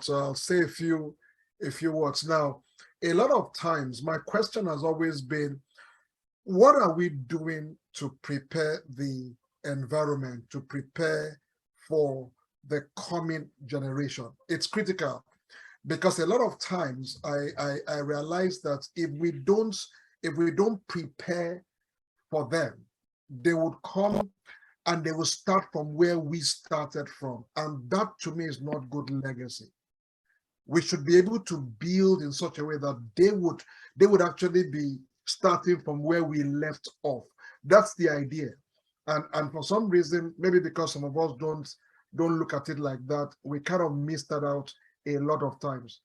so I'll say a few words. Now, a lot of times, my question has always been, what are we doing to prepare the environment, to prepare for the coming generation? It's critical, because a lot of times I realize that if we don't prepare for them, they would come and they will start from where we started from. And that to me is not good legacy. We should be able to build in such a way that they would actually be starting from where we left off. That's the idea. And for some reason, maybe because some of us don't look at it like that, we kind of miss that out a lot of times.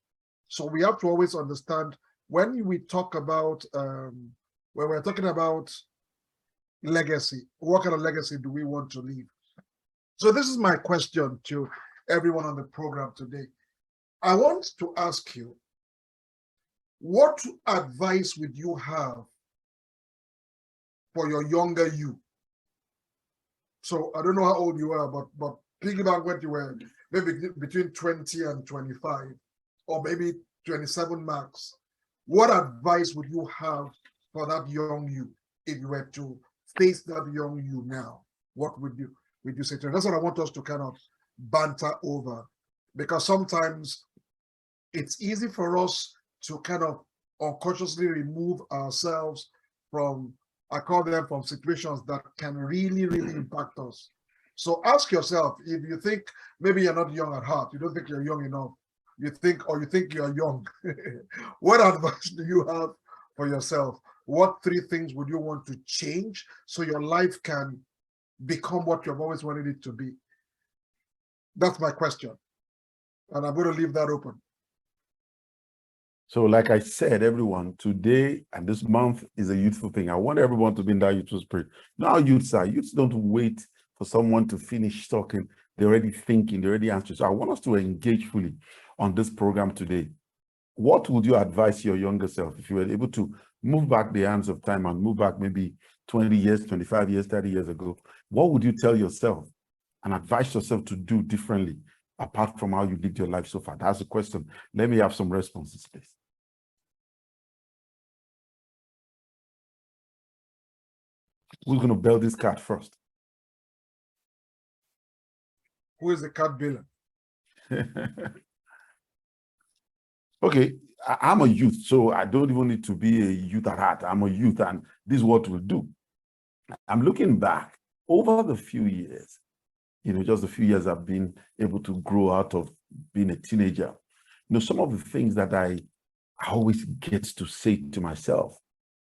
So we have to always understand, when we talk about when we're talking about legacy, what kind of legacy do we want to leave? So this is my question to everyone on the program today. I want to ask you, what advice would you have for your younger you? So I don't know how old you are, but piggyback when you were maybe between 20 and 25, or maybe 27 max. What advice would you have for that young you if you were to face that young you now? What would you say to them? That's what I want us to kind of banter over, because sometimes it's easy for us to kind of unconsciously remove ourselves from, I call them, from situations that can really, really impact us. So ask yourself, if you think maybe you're not young at heart, you don't think you're young enough, you think you're young, what advice do you have for yourself? What 3 things would you want to change so your life can become what you've always wanted it to be? That's my question. And I'm going to leave that open. So like I said, everyone, today and this month is a youthful thing. I want everyone to be in that youthful spirit. Now youths don't wait for someone to finish talking. They're already thinking, they're already answering. So I want us to engage fully on this program today. What would you advise your younger self if you were able to move back the hands of time and move back maybe 20 years, 25 years, 30 years ago? What would you tell yourself and advise yourself to do differently apart from how you lived your life so far? That's the question. Let me have some responses, please. Who's going to bail this cat first? Who is the cat bailer? Okay, I'm a youth, so I don't even need to be a youth at heart. I'm a youth, and this is what we'll do. I'm looking back over the few years, just a few years I've been able to grow out of being a teenager. Some of the things that I always get to say to myself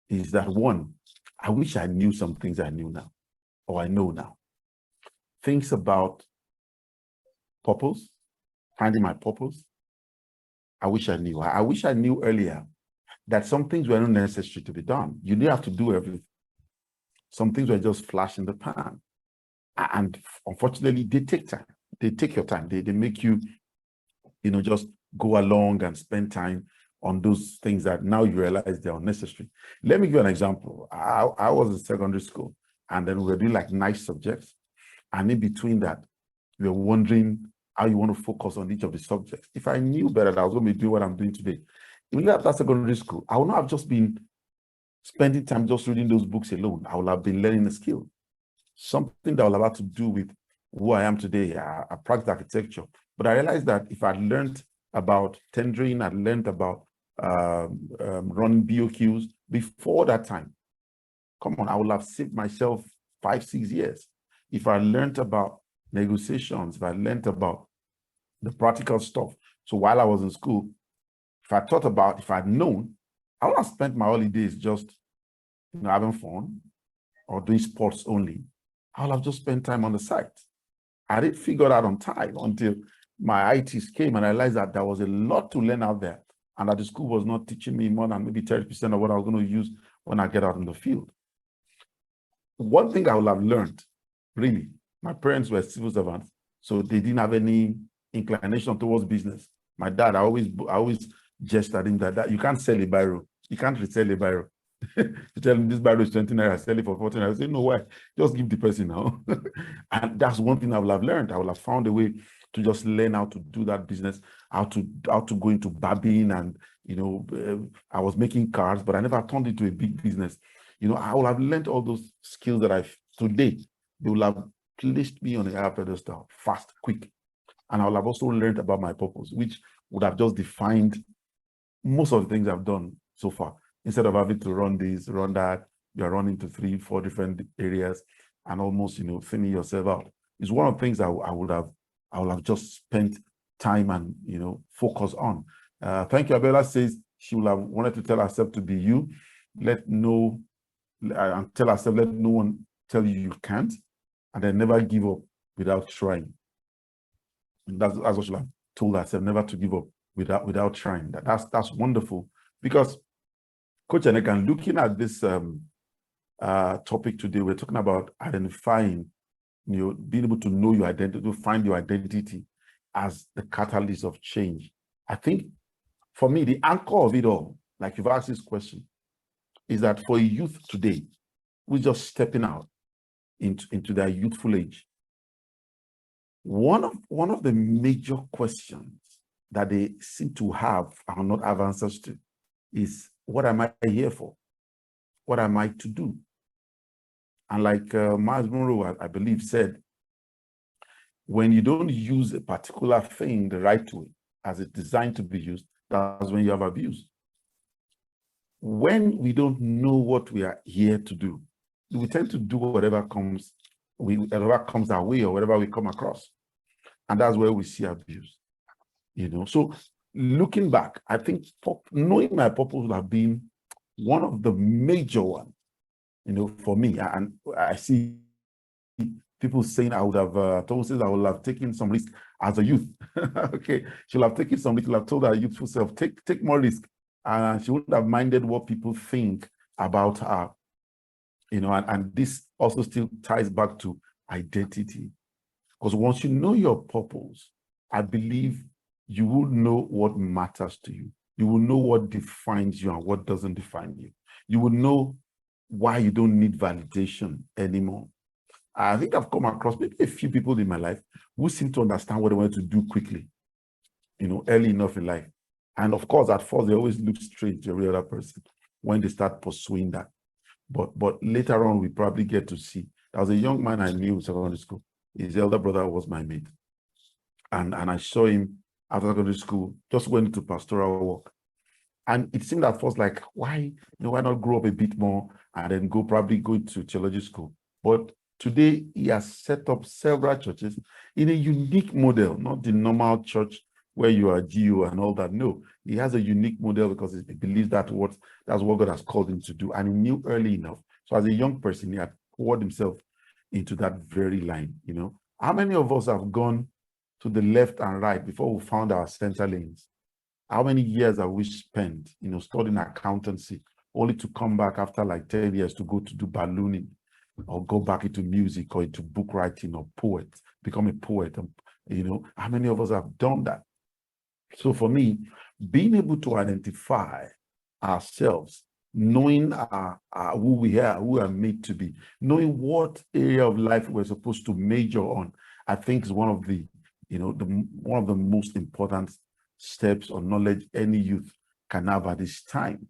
is that, one, I wish I knew some things I knew now, or I know now. Things about purpose, finding my purpose. I wish I knew. I wish I knew earlier that some things were not necessary to be done. You didn't have to do everything. Some things were just flash in the pan. And unfortunately, they take time. They take your time. They make you, just go along and spend time on those things that now you realize they're unnecessary. Let me give you an example. I was in secondary school, and then we were doing like nice subjects. And in between that, we were wondering how you want to focus on each of the subjects. If I knew better that I was going to be doing what I'm doing today, even after secondary school, I would not have just been spending time just reading those books alone. I would have been learning a skill, something that will have to do with who I am today. I practice architecture, but I realized that if I learned about tendering, I learned about running BOQs before that time, come on, I would have saved myself 5-6 years. If I learned about negotiations, if I learned about the practical stuff. So while I was in school, if I'd known, I would have spent my holidays just having fun or doing sports only. I would have just spent time on the site. I didn't figure out on time until my ITs came and I realized that there was a lot to learn out there and that the school was not teaching me more than maybe 30% of what I was going to use when I get out in the field. One thing I would have learned, really, my parents were civil servants, so they didn't have any inclination towards business. My dad, I always jest at him that you can't sell a biro. You can't resell a biro. You tell them this Bible is 20 naira, sell it for 14 naira. I say, no, why? Just give the person now. And that's one thing I will have learned. I will have found a way to just learn how to do that business, how to go into barbing, and I was making cars, but I never turned it into a big business. I will have learned all those skills that today, they will have placed me on a higher pedestal, fast, quick. And I will have also learned about my purpose, which would have just defined most of the things I've done so far. Instead of having to run this, run that, you're running to 3-4 different areas and almost, thinning yourself out. It's one of the things I would have just spent time and, focus on. Thank you. Abella says she would have wanted to tell herself to be you. Tell herself, let no one tell you can't, and then never give up without trying. And that's what she have told herself, never to give up without trying. That's wonderful. Because Coach Aniekan, looking at this topic today, we're talking about identifying, being able to know your identity, to find your identity as the catalyst of change. I think for me, the anchor of it all, like you've asked this question, is that for a youth today, who's just stepping out into their youthful age, one of the major questions that they seem to have and not have answers to is, what am I here for? What am I to do? And like Miles Monroe, I believe, said, when you don't use a particular thing the right way, as it's designed to be used, that's when you have abuse. When we don't know what we are here to do, we tend to do whatever comes our way or whatever we come across. And that's where we see abuse. So looking back, I think knowing my purpose would have been one of the major ones, for me. And I see people saying I would have, Tom says I would have taken some risk as a youth. Okay, she'll have taken some risk, she'll have told her youthful self, take more risk. And she wouldn't have minded what people think about her. And this also still ties back to identity. Because once you know your purpose, I believe you will know what matters to you. You will know what defines you and what doesn't define you. You will know why you don't need validation anymore. I think I've come across maybe a few people in my life who seem to understand what they want to do quickly, early enough in life. And of course, at first, they always look straight to every other person when they start pursuing that. But later on, we probably get to see. There was a young man I knew in secondary school. His elder brother was my mate. And I saw him after secondary school, just went into pastoral work. And it seemed at first like, why not grow up a bit more and then probably go to theology school? But today, he has set up several churches in a unique model, not the normal church where you are GO and all that. No, he has a unique model because he believes that's what God has called him to do. And he knew early enough. So as a young person, he had poured himself into that very line. How many of us have gone to the left and right before we found our center lanes? How many years have we spent, studying accountancy, only to come back after like 10 years to go to do ballooning, or go back into music or into book writing or become a poet? How many of us have done that? So for me, being able to identify ourselves, knowing who we are made to be, knowing what area of life we're supposed to major on, I think is one of the most important steps or knowledge any youth can have at this time.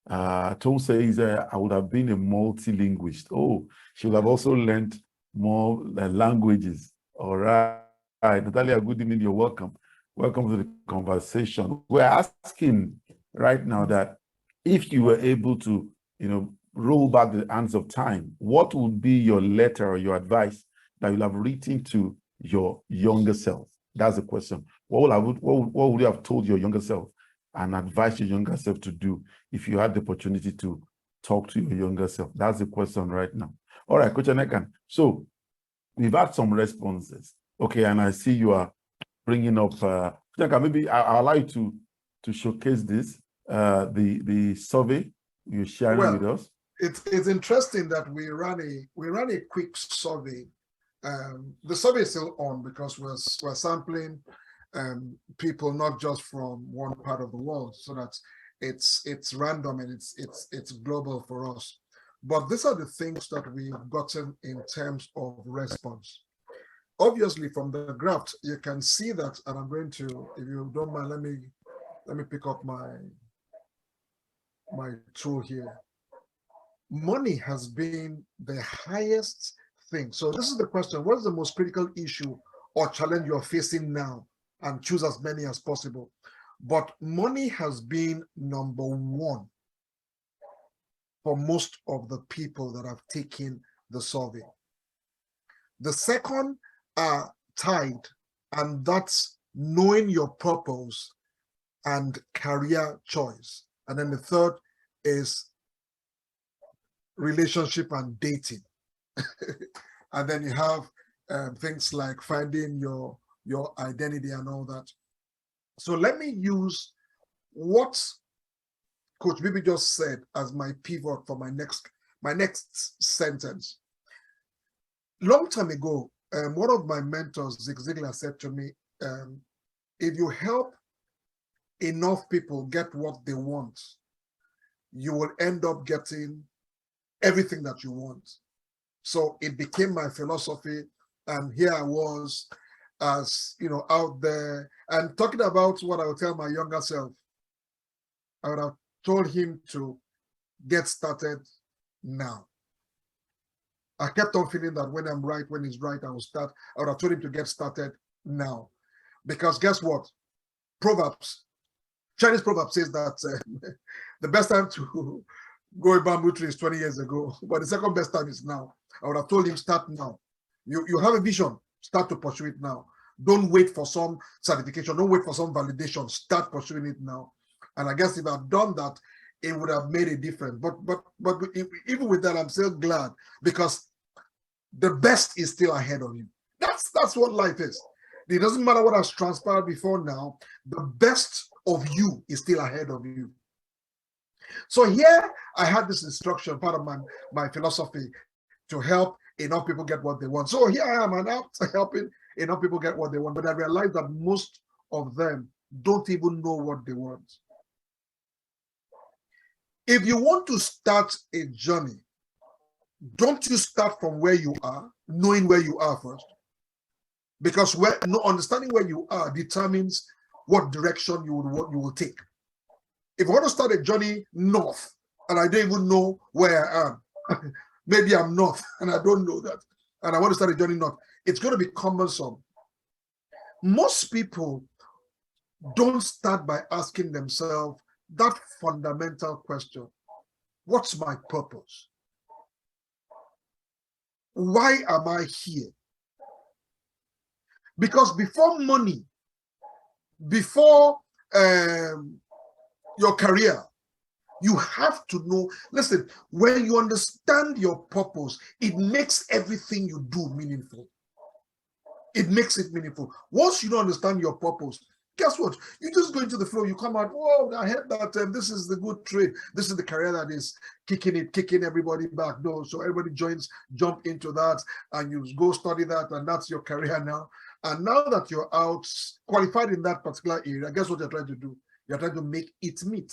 Tom says, I would have been a multilingualist. Oh, she would have also learned more languages. All right. Natalia, good evening. You're welcome. Welcome to the conversation. We're asking right now that if you were able to, roll back the hands of time, what would be your letter or your advice that you'll have written to your younger self? That's the question. What would you have told your younger self and advise your younger self to do if you had the opportunity to talk to your younger self? That's the question right now. All right, Coach Aniekan. So we've had some responses. Okay, and I see you are bringing up, maybe I'll allow you to showcase this, the survey you're sharing with us. It's interesting that we ran a quick survey. The survey is still on because we're sampling people not just from one part of the world, so that it's random and it's global for us. But these are the things that we've gotten in terms of response. Obviously, from the graph, you can see that, and I'm going to, if you don't mind, let me pick up my tool here. Money has been the highest thing. So this is the question: what is the most critical issue or challenge you're facing now? And choose as many as possible. But money has been number one for most of the people that have taken the survey. The second are tied, and that's knowing your purpose and career choice. And then the third is relationship and dating. And then you have things like finding your identity and all that. So let me use what Coach Bibi just said as my pivot for my next sentence. Long time ago, one of my mentors, Zig Ziglar, said to me, if you help enough people get what they want, you will end up getting everything that you want. So it became my philosophy, and here I was, as you know, out there and talking about what I would tell my younger self. I would have told him to get started now. I kept on feeling that when I'm right, when he's right, I will start. I would have told him to get started now. Because guess what? Chinese proverb says that the best time to grow a bamboo tree is 20 years ago, but the second best time is now. I would have told him, start now. You have a vision, start to pursue it now. Don't wait for some certification, don't wait for some validation, start pursuing it now. And I guess if I've done that, it would have made a difference. But even with that, I'm still glad, because the best is still ahead of you. That's what life is. It doesn't matter what has transpired before now, the best of you is still ahead of you. So here I had this instruction, part of my philosophy, to help enough people get what they want. So here I am, and I'm helping enough people get what they want. But I realized that most of them don't even know what they want. If you want to start a journey, don't you start from where you are, knowing where you are first? Because understanding where you are determines what direction you will take. If I want to start a journey north and I don't even know where I am, maybe I'm north and I don't know that, and I want to start a journey north, it's going to be cumbersome. Most people don't start by asking themselves that fundamental question: what's my purpose? Why am I here? Because before money, before your career, you have to know. Listen, when you understand your purpose, it makes everything you do meaningful. It makes it meaningful. Once you don't understand your purpose, guess what? You just go into the flow. You come out, oh, I heard that this is the good trade. This is the career that is kicking everybody back. No, so everybody jump into that, and you go study that, and that's your career now. And now that you're out, qualified in that particular area, guess what you're trying to do? You're trying to make it meet.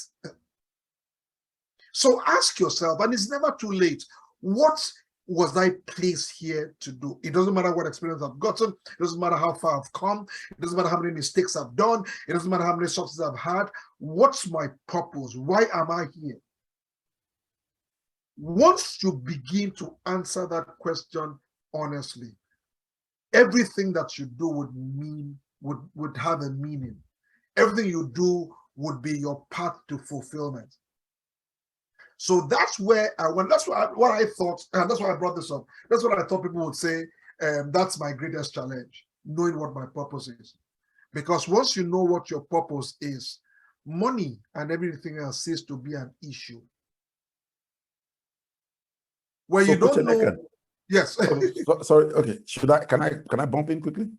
So ask yourself, and it's never too late, what was I placed here to do? It doesn't matter what experience I've gotten. It doesn't matter how far I've come. It doesn't matter how many mistakes I've done. It doesn't matter how many successes I've had. What's my purpose? Why am I here? Once you begin to answer that question honestly, everything that you do would have a meaning. Everything you do would be your path to fulfillment. So that's where I went. That's what I thought, and that's why I brought this up. That's what I thought people would say. That's my greatest challenge, knowing what my purpose is. Because once you know what your purpose is, money and everything else ceases to be an issue. Where so you don't know. Aniekan. Yes. Sorry. Okay. Can I bump in quickly?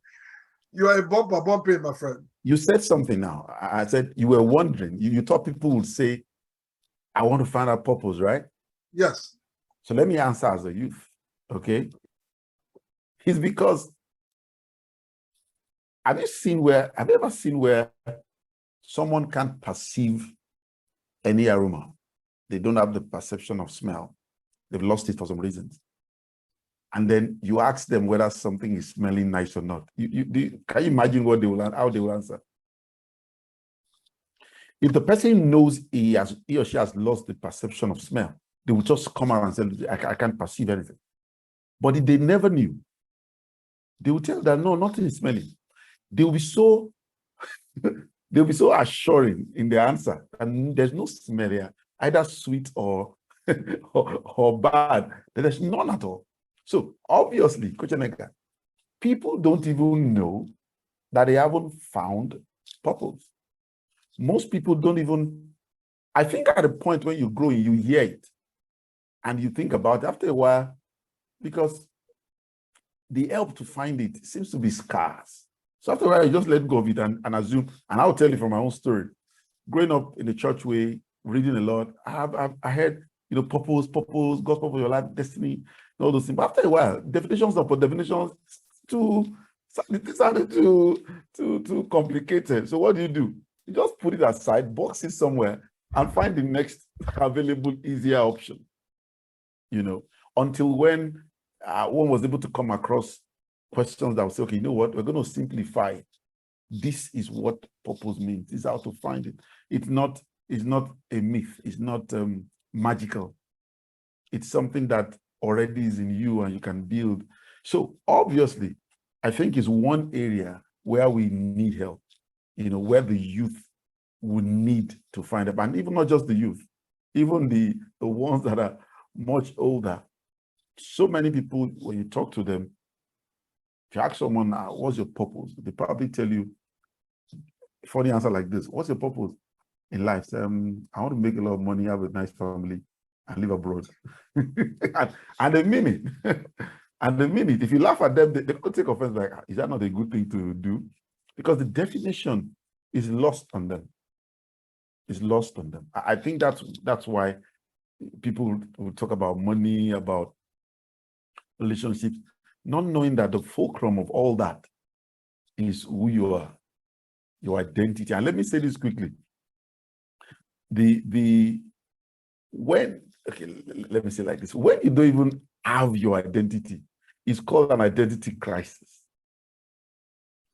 You are a bump in, my friend. You said something now. I said you were wondering. You thought people would say, I want to find out purpose, right? Yes. So let me answer as a youth, okay? It's because, have you ever seen where someone can perceive any aroma. They don't have the perception of smell. They've lost it for some reasons. And then you ask them whether something is smelling nice or not. Can you imagine what how they will answer? If the person knows he or she has lost the perception of smell, they will just come out and say, I can't perceive anything. But if they never knew, they will tell that no, nothing is smelling. They will be so they'll be so assuring in their answer, and there's no smell here, either sweet or or bad. There's none at all. So obviously, Coach Aniekan, people don't even know that they haven't found purpose. Most people don't even, I think at the point when you're growing, you hear it and you think about it after a while, because the help to find it seems to be scarce. So after a while, you just let go of it and assume, and I'll tell you from my own story. Growing up in the church way, reading a lot, I had, purpose, God's purpose for your life, destiny, all those things. But after a while, definitions sounded too complicated. So what do? You just put it aside, box it somewhere, and find the next available, easier option. Until when one was able to come across questions that would say, okay, you know what, we're going to simplify it. This is what purpose means. This is how to find it. It's not a myth. It's not magical. It's something that already is in you and you can build. So obviously, I think is one area where we need help, where the youth would need to find help. And even not just the youth, even the ones that are much older. So many people, when you talk to them, if you ask someone, what's your purpose? They probably tell you a funny answer like this. What's your purpose in life? I want to make a lot of money, have a nice family, and live abroad. and they mean it. And they mean it. If you laugh at them, they don't take offense, like, is that not a good thing to do? Because the definition is lost on them. It's lost on them. I think that's why people will talk about money, about relationships, not knowing that the fulcrum of all that is who you are, your identity. And let me say this quickly. Let me say like this. When you don't even have your identity, it's called an identity crisis.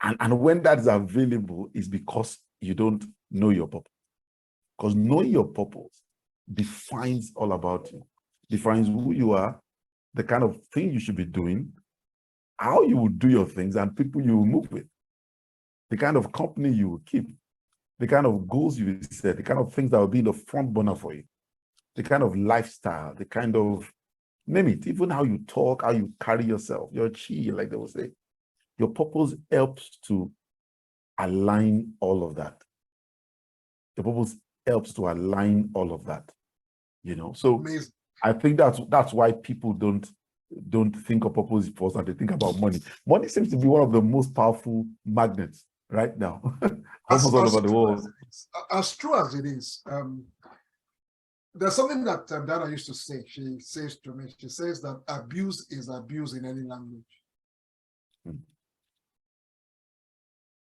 And when that is available, is because you don't know your purpose. Because knowing your purpose defines all about you, defines who you are, the kind of thing you should be doing, how you will do your things, and people you will move with, the kind of company you will keep, the kind of goals you will set, the kind of things that will be the front burner for you, the kind of lifestyle, the kind of, name it, even how you talk, how you carry yourself, your chi, like they will say. Your purpose helps to align all of that. Your purpose helps to align all of that, So Amazing. I think that's why people don't think of purpose first, and they think about money. Money seems to be one of the most powerful magnets right now, almost all over the world. As true as it is, there's something that Dana used to say. She says to me, she says that abuse is abuse in any language.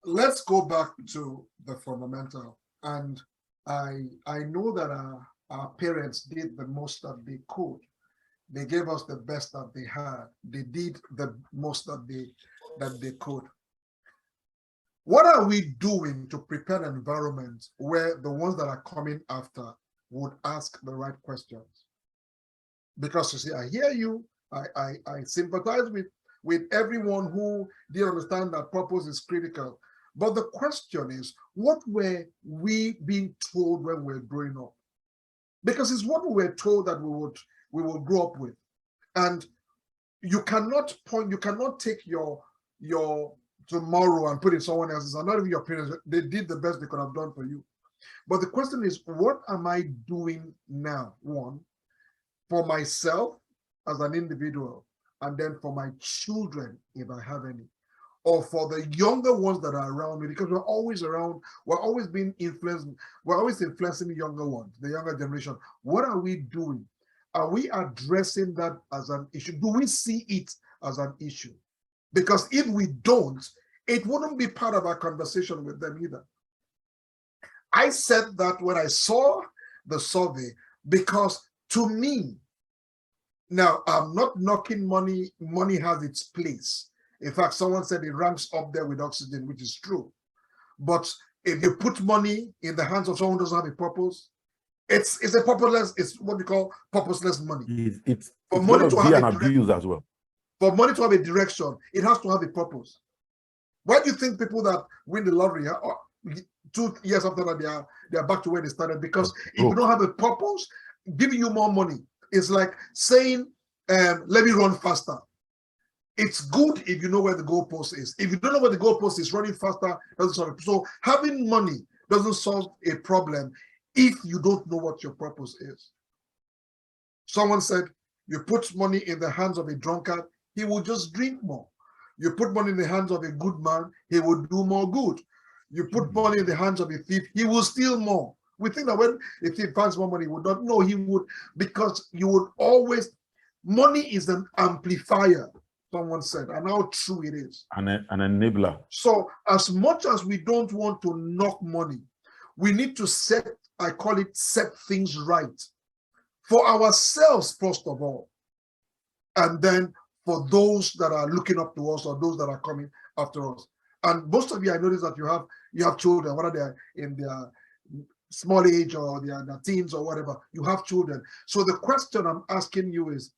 Let's go back to the fundamental. And I know that our parents did the most that they could. They gave us the best that they had. They did the most that they could. What are we doing to prepare an environment where the ones that are coming after would ask the right questions? Because you see, I hear you, I sympathize with everyone who did understand that purpose is critical. But the question is, what were we being told when we were growing up? Because it's what we were told that we will grow up with. And you cannot take your tomorrow and put it in someone else's, and not even your parents. They did the best they could have done for you. But the question is, what am I doing now? One, for myself as an individual, and then for my children, if I have any, or for the younger ones that are around me, because we're always around, we're always being influenced, we're always influencing the younger ones, the younger generation. What are we doing? Are we addressing that as an issue? Do we see it as an issue? Because if we don't, it wouldn't be part of our conversation with them either. I said that when I saw the survey, because to me, now I'm not knocking money. Money has its place. In fact, someone said it ranks up there with oxygen, which is true. But if you put money in the hands of someone who doesn't have a purpose, it's a purposeless, it's what we call purposeless money. It's For going money to to be have an a abuse as well. For money to have a direction, it has to have a purpose. Why do you think people that win the lottery 2 years after that they are back to where they started? Because if you don't have a purpose, giving you more money is like saying, let me run faster. It's good if you know where the goalpost is. If you don't know where the goalpost is, running faster doesn't solve it. So having money doesn't solve a problem if you don't know what your purpose is. Someone said, you put money in the hands of a drunkard, he will just drink more. You put money in the hands of a good man, he will do more good. You put money in the hands of a thief, he will steal more. We think that when a thief finds more money, he would not. No, he would, because you would always, money is an amplifier, someone said, and how true it is. An enabler. So as much as we don't want to knock money, we need to set, I call it, set things right for ourselves, first of all, and then for those that are looking up to us or those that are coming after us. And most of you, I notice that you have children, whether they're in their small age or their teens or whatever, you have children. So the question I'm asking you is,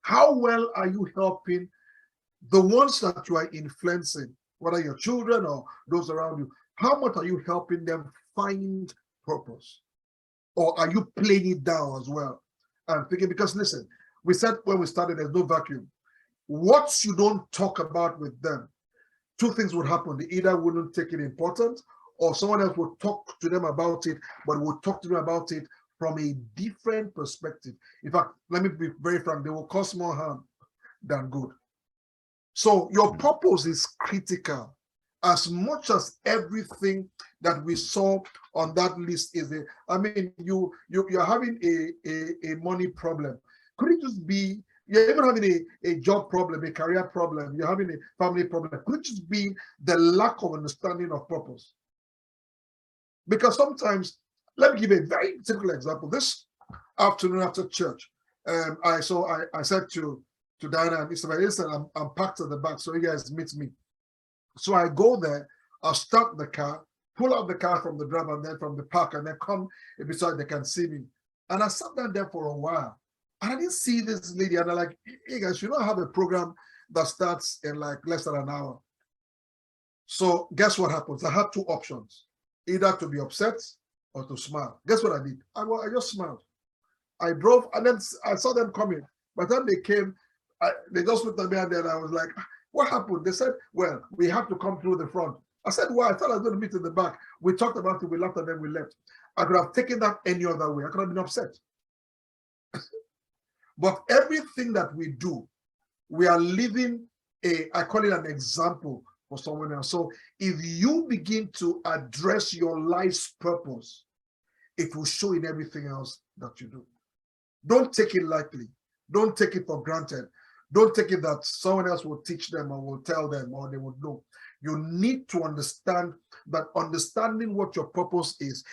how well are you helping the ones that you are influencing, whether your children or those around you? How much are you helping them find purpose? Or are you playing it down as well? And thinking, because listen, we said when we started, there's no vacuum. What you don't talk about with them, two things would happen. They either wouldn't take it important, or someone else would talk to them about it, but would talk to them about it from a different perspective. In fact, let me be very frank, they will cause more harm than good. So your purpose is critical as much as everything that we saw on that list is a, I mean, you're having a money problem. Could it just be, you're even having a job problem, a career problem, you're having a family problem. Could it just be the lack of understanding of purpose? Because sometimes, let me give a very simple example. This afternoon after church, I said to Diana and Isabel, listen, I'm parked at the back, so you guys meet me. So I go there, I'll start the car, pull out the car from the driver and then from the park, and then come beside they can see me. And I sat down there for a while. And I didn't see this lady. And I'm like, hey guys, you don't have a program that starts in like less than an hour. So guess what happens? I had two options, either to be upset or to smile. Guess what I did? I just smiled. I drove and then I saw them coming. By the time they came, they just looked at me and then I was like, what happened? They said, well, we have to come through the front. I said, why? I thought I was going to meet in the back. We talked about it, we laughed, and then we left. I could have taken that any other way. I could have been upset. But everything that we do, we are living I call it an example for someone else. So if you begin to address your life's purpose, it will show in everything else that you do. Don't take it lightly. Don't take it for granted. Don't take it that someone else will teach them or will tell them or they would know. You need to understand that understanding what your purpose is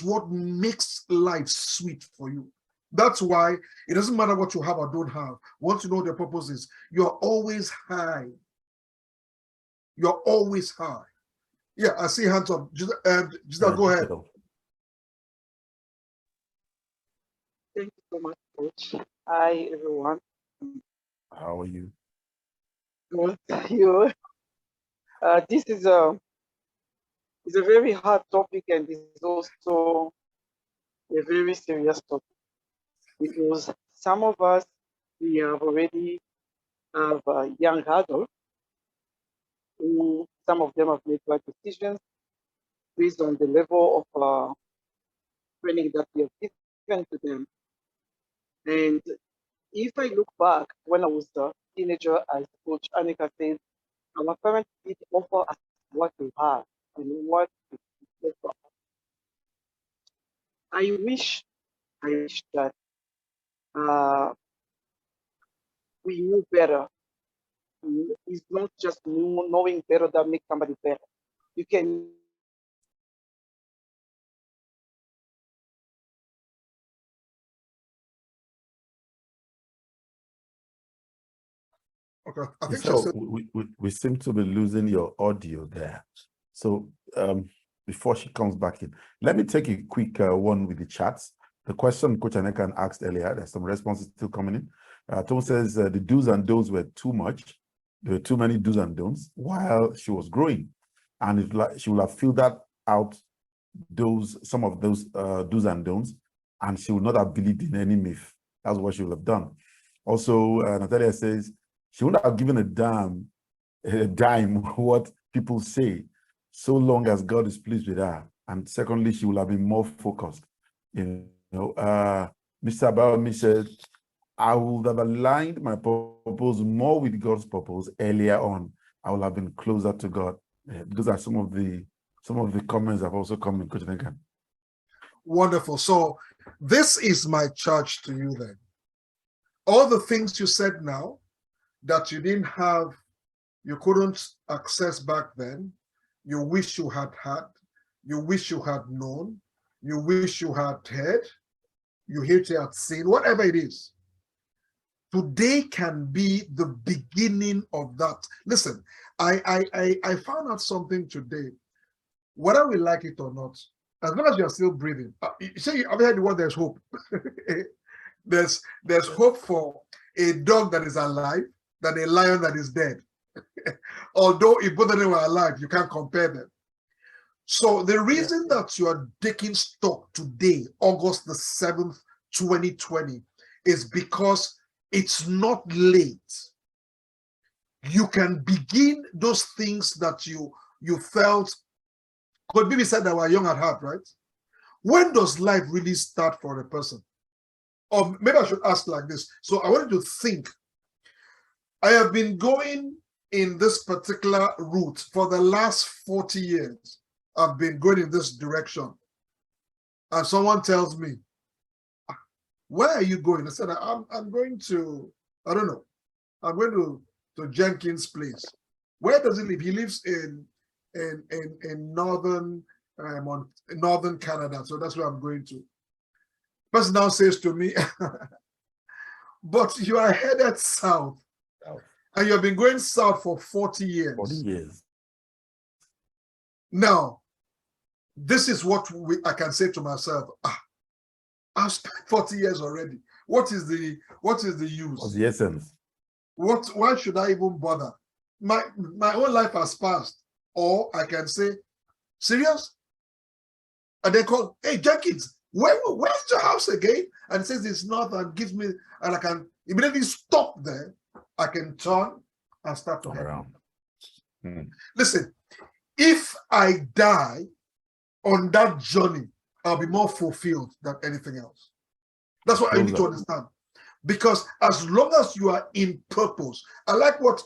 what makes life sweet for you. That's why it doesn't matter what you have or don't have. Once you know what your purpose is, you're always high. You're always high. Yeah, I see hands up. Giselle, go ahead. Thank you so much, Coach. Hi, everyone. How are you? Good. You. This is a very hard topic, and this is also a very serious topic because some of us we have already have young adults who some of them have made right decisions based on the level of training that we have given to them. And if I look back when I was a teenager, as Coach Aniekan said, our parents did offer us what they have and what they offer. I wish that we knew better. It's not just knowing better that makes somebody better. You can Okay, I think So we seem to be losing your audio there. So before she comes back in, let me take a quick one with the chats. The question Coach Aniekan asked earlier, there's some responses still coming in. Tom says the do's and don'ts were too much. There were too many do's and don'ts while she was growing. And she will have filled that out, some of those do's and don'ts, and she would not have believed in any myth. That's what she would have done. Also, Natalia says she wouldn't have given a dime what people say, so long as God is pleased with her. And secondly, she will have been more focused. Mr. Abayomi said, I would have aligned my purpose more with God's purpose earlier on. I would have been closer to God. Those are some of the comments that have also come in, Coach Aniekan. Wonderful. So this is my charge to you then. All the things you said now that you didn't have, you couldn't access back then, you wish you had had, you wish you had known, you wish you had heard, you hate you had seen, whatever it is. Today can be the beginning of that. Listen, I found out something today. Whether we like it or not, as long as you're still breathing, say, I've heard the word there's hope. there's hope for a dog that is alive than a lion that is dead. Although if both of them were alive, you can't compare them. So the reason that you are taking stock today, August the 7th, 2020, is because it's not late. You can begin those things that you felt. Could be said that we're young at heart, right? When does life really start for a person? Or maybe I should ask like this. So I wanted to think. I have been going in this particular route for the last 40 years. I've been going in this direction. And someone tells me, where are you going? I said, I'm going to, I don't know. I'm going to Jenkins' place. Where does he live? He lives in northern Canada. So that's where I'm going to. Person now says to me, but you are headed south. And you have been going south for 40 years. 40 years. Now, this is what I can say to myself. I've spent 40 years already. What is the use? What's the essence? Why should I even bother? My whole life has passed. Or I can say, serious? And they call, hey, Jenkins, where's your house again? And it says it's north and gives me, and I can immediately stop there. I can turn and start to head around. Listen, if I die on that journey, I'll be more fulfilled than anything else. That's what I need to understand. Because as long as you are in purpose, I like what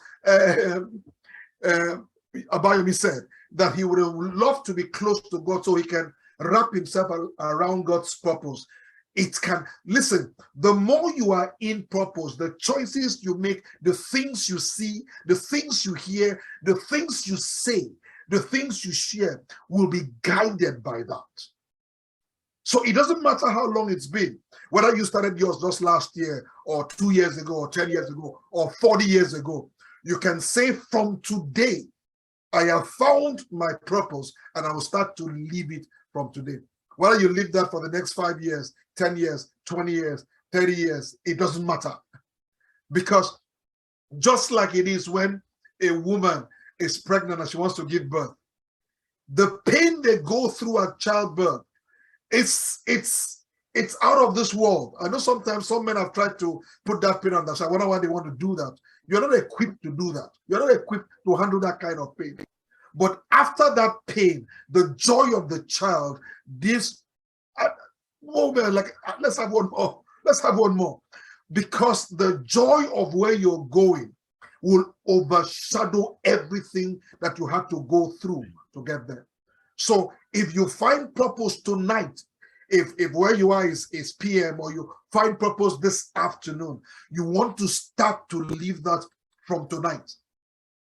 Abayomi said, that he would have loved to be close to God so he can wrap himself around God's purpose. It can, listen, the more you are in purpose, the choices you make, the things you see, the things you hear, the things you say, the things you share will be guided by that. So it doesn't matter how long it's been, whether you started yours just last year or 2 years ago or 10 years ago or 40 years ago, you can say from today, I have found my purpose and I will start to live it from today. Whether you live that for the next 5 years, 10 years, 20 years, 30 years, it doesn't matter. Because just like it is when a woman is pregnant and she wants to give birth, the pain they go through at childbirth, it's out of this world. I know sometimes some men have tried to put that pain on them. So I wonder why they want to do that. You're not equipped to do that. You're not equipped to handle that kind of pain. But after that pain, the joy of the child, this moment, like, let's have one more. Let's have one more. Because the joy of where you're going will overshadow everything that you had to go through to get there. So if you find purpose tonight, if where you are is PM, or you find purpose this afternoon, you want to start to live that from tonight.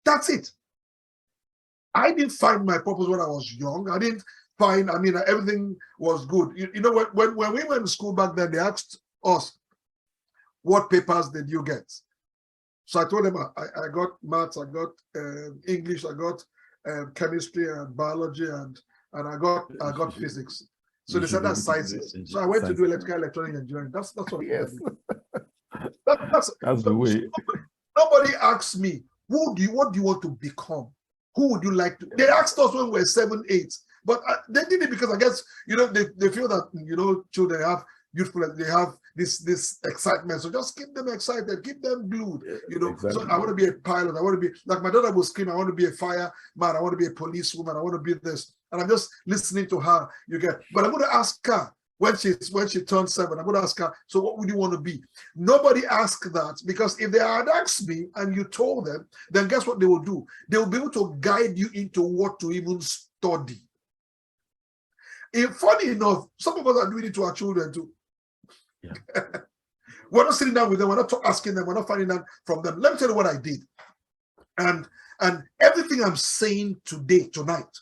That's it. I didn't find my purpose when I was young. I didn't find, everything was good. You know, when we went to school back then, they asked us, what papers did you get? So I told them I got maths, I got English, I got chemistry and biology, and I got physics. So they said that's sciences. So I went to do electrical electronic engineering. That's what I did. That's the way. Nobody asked me, what do you want to become? Who would you like to? They asked us when we were 7, 8, but they did it because I guess they feel that children have youthful, they have this excitement. So just keep them excited, keep them glued. Exactly. So I want to be a pilot. I want to be like my daughter will scream. I want to be a fireman. I want to be a policewoman. I want to be this, and I'm just listening to her. But I'm going to ask her. When she turns 7, I'm going to ask her, so what would you want to be? Nobody asked that, because if they had asked me and you told them, then guess what they will do? They will be able to guide you into what to even study. Funny enough, some of us are doing it to our children too. Yeah. We're not sitting down with them. We're not asking them. We're not finding out from them. Let me tell you what I did. And everything I'm saying tonight,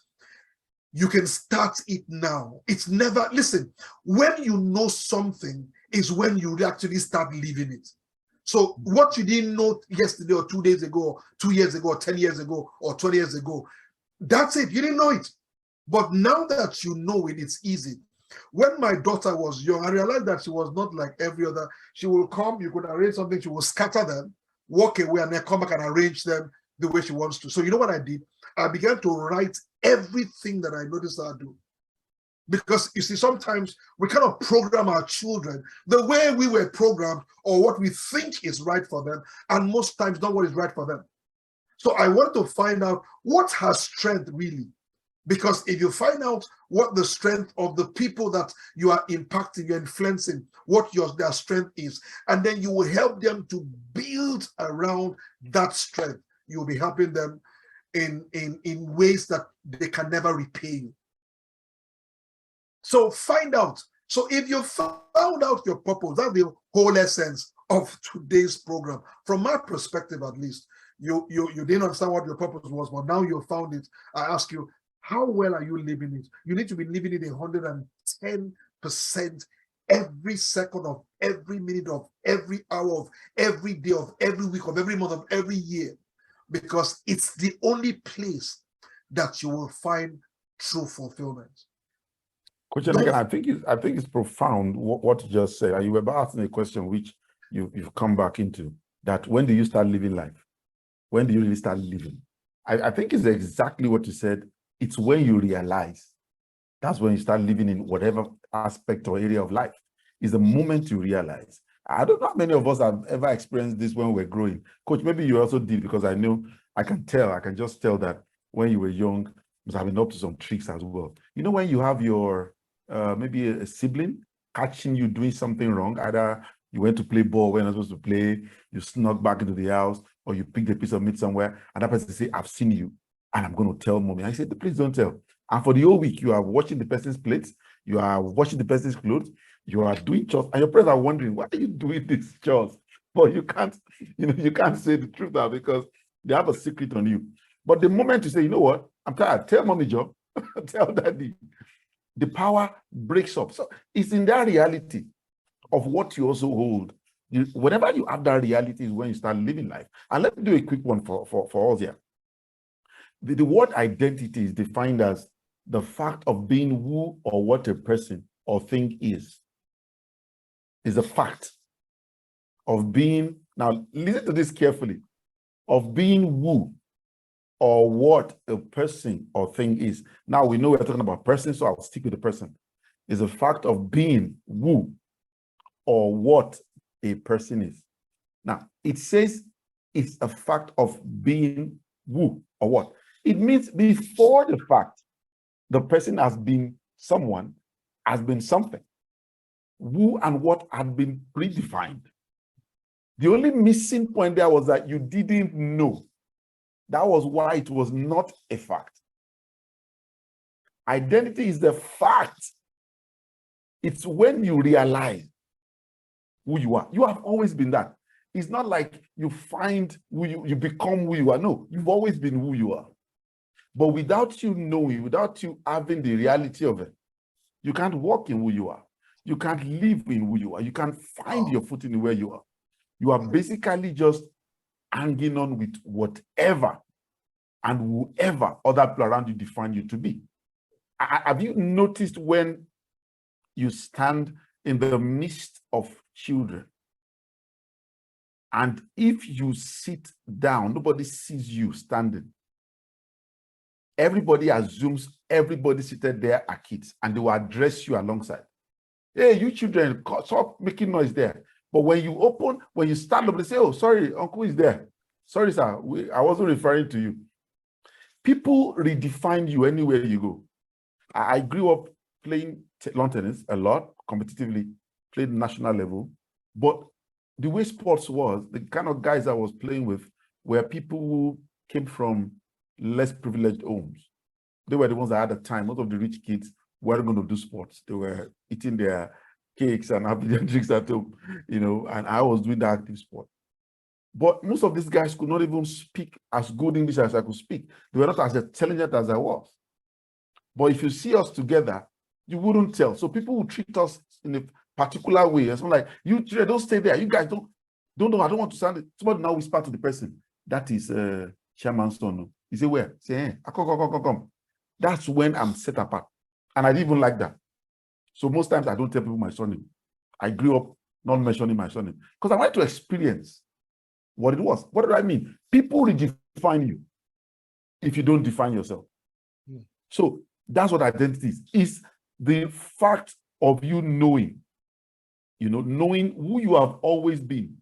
you can start it now. It's never, listen, when you know something is when you actually start living it. So what you didn't know yesterday or 2 days ago, or 2 years ago, or 10 years ago, or 20 years ago, that's it. You didn't know it. But now that you know it, it's easy. When my daughter was young, I realized that she was not like every other. She will come, you could arrange something, she will scatter them, walk away, and then come back and arrange them the way she wants to. So you know what I did? I began to write everything that I noticed her do. Because you see, sometimes we kind of program our children the way we were programmed, or what we think is right for them, and most times not what is right for them. So I want to find out what her strength really. Because if you find out what the strength of the people that you are impacting, you're influencing, what their strength is, and then you will help them to build around that strength, you'll be helping them in ways that they can never repay you. So find out. So if you found out your purpose, that's the whole essence of today's program. From my perspective, at least, you didn't understand what your purpose was, but now you found it. I ask you, how well are you living it? You need to be living it 110% every second of every minute of every hour of every day of every week of every month of every year, because it's the only place that you will find true fulfillment. Coach Aniekan, I think it's profound what you just said. You were about asking a question which you've come back into, that when do you start living life? When do you really start living? I think it's exactly what you said. It's when you realize. That's when you start living in whatever aspect or area of life. It's the moment you realize. I don't know how many of us have ever experienced this when we're growing. Coach, maybe you also did, because I know, I can just tell that when you were young, you must have been up to some tricks as well. You know, when you have your, maybe a sibling catching you doing something wrong, either you went to play ball when you're not supposed to play, you snuck back into the house, or you picked a piece of meat somewhere, and that person say, I've seen you, and I'm going to tell mommy. I said, please don't tell. And for the whole week, you are watching the person's plates, you are washing the person's clothes, you are doing chores, and your parents are wondering, why are you doing these chores? But you can't say the truth now because they have a secret on you. But the moment you say, you know what, I'm tired, tell mommy, Joe, tell daddy, the power breaks up. So it's in that reality of what you also hold. Whenever you have that reality is when you start living life. And let me do a quick one for us here. The word identity is defined as the fact of being who or what a person or thing is a fact of being, now listen to this carefully, of being who or what a person or thing is. Now we know we're talking about person, so I'll stick with the person. Is a fact of being who or what a person is. Now it says it's a fact of being who or what. It means before the fact, the person has been someone, has been something. Who and what had been predefined. The only missing point there was that you didn't know. That was why it was not a fact. Identity is the fact. It's when you realize who you are. You have always been that. It's not like you find who you become who you are. No, you've always been who you are. But without you knowing, without you having the reality of it, you can't walk in who you are. You can't live in who you are. You can't find your footing where you are. You are basically just hanging on with whatever and whoever other people around you define you to be. Have you noticed when you stand in the midst of children, and if you sit down, nobody sees you standing? Everybody assumes everybody seated there are kids, and they will address you alongside. Hey, you children, stop making noise there. But when you stand up, they say, oh, sorry, uncle is there. Sorry, sir, I wasn't referring to you. People redefine you anywhere you go. I grew up playing lawn tennis a lot, competitively, played national level. But the way sports was, the kind of guys I was playing with were people who came from less privileged homes. They were the ones that had the time. Most of the rich kids weren't going to do sports. They were eating their cakes and having their drinks at home, and I was doing the active sport. But most of these guys could not even speak as good English as I could speak. They were not as intelligent as I was. But if you see us together, you wouldn't tell. So people will treat us in a particular way. It's like, you don't stay there. You guys don't know. I don't want to sound it. Somebody now whisper to the person. That is Chairman's son. He say, where? Say, hey, come. That's when I'm set apart. And I didn't even like that. So most times I don't tell people my surname. I grew up not mentioning my surname because I wanted to experience what it was. What do I mean? People redefine you if you don't define yourself. So that's what identity is. It's the fact of you knowing, knowing who you have always been.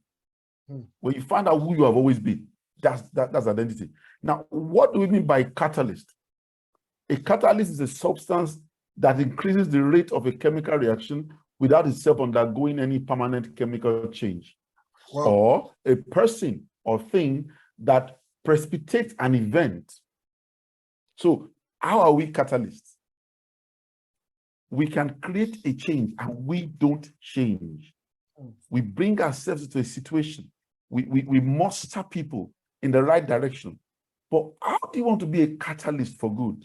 When you find out who you have always been, that's identity. Now, what do we mean by catalyst? A catalyst is a substance that increases the rate of a chemical reaction without itself undergoing any permanent chemical change. Wow. Or a person or thing that precipitates an event. So how are we catalysts? We can create a change and we don't change. We bring ourselves into a situation. We muster people in the right direction. But how do you want to be a catalyst for good?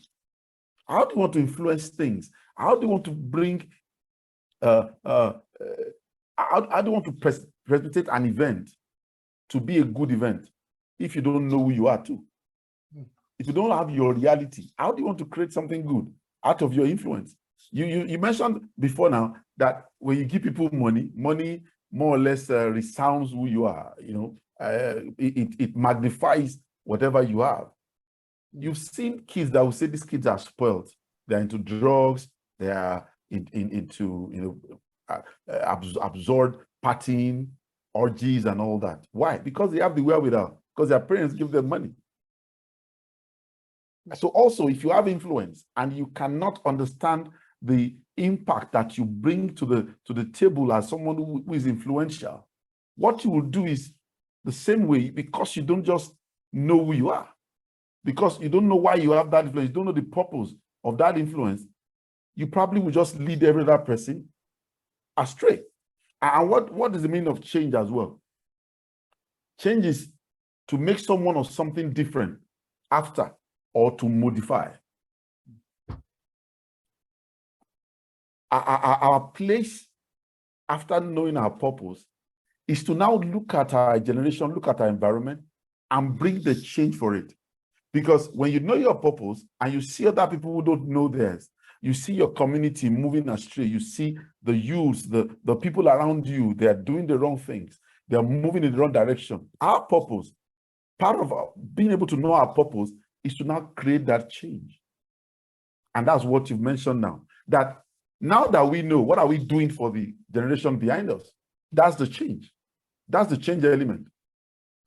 How do you want to influence things? How do you want to bring, how do you want to precipitate an event to be a good event if you don't know who you are too? If you don't have your reality, how do you want to create something good out of your influence? You mentioned before now that when you give people money more or less resounds who you are. It magnifies whatever you have. You've seen kids that will say these kids are spoiled. They're into drugs. They are into absurd partying, orgies, and all that. Why? Because they have the wherewithal. Because their parents give them money. So also, if you have influence and you cannot understand the impact that you bring to the table as someone who is influential, what you will do is the same way, because you don't just know who you are, because you don't know why you have that influence, you don't know the purpose of that influence, you probably will just lead every other person astray. And what does it mean of change as well? Change is to make someone or something different after, or to modify. Our place after knowing our purpose is to now look at our generation, look at our environment, and bring the change for it. Because when you know your purpose and you see other people who don't know theirs, you see your community moving astray, you see the youths, the people around you, they are doing the wrong things, they are moving in the wrong direction. Our purpose, part of being able to know our purpose, is to now create that change. And that's what you've mentioned now. That now that we know, what are we doing for the generation behind us? That's the change. That's the change element.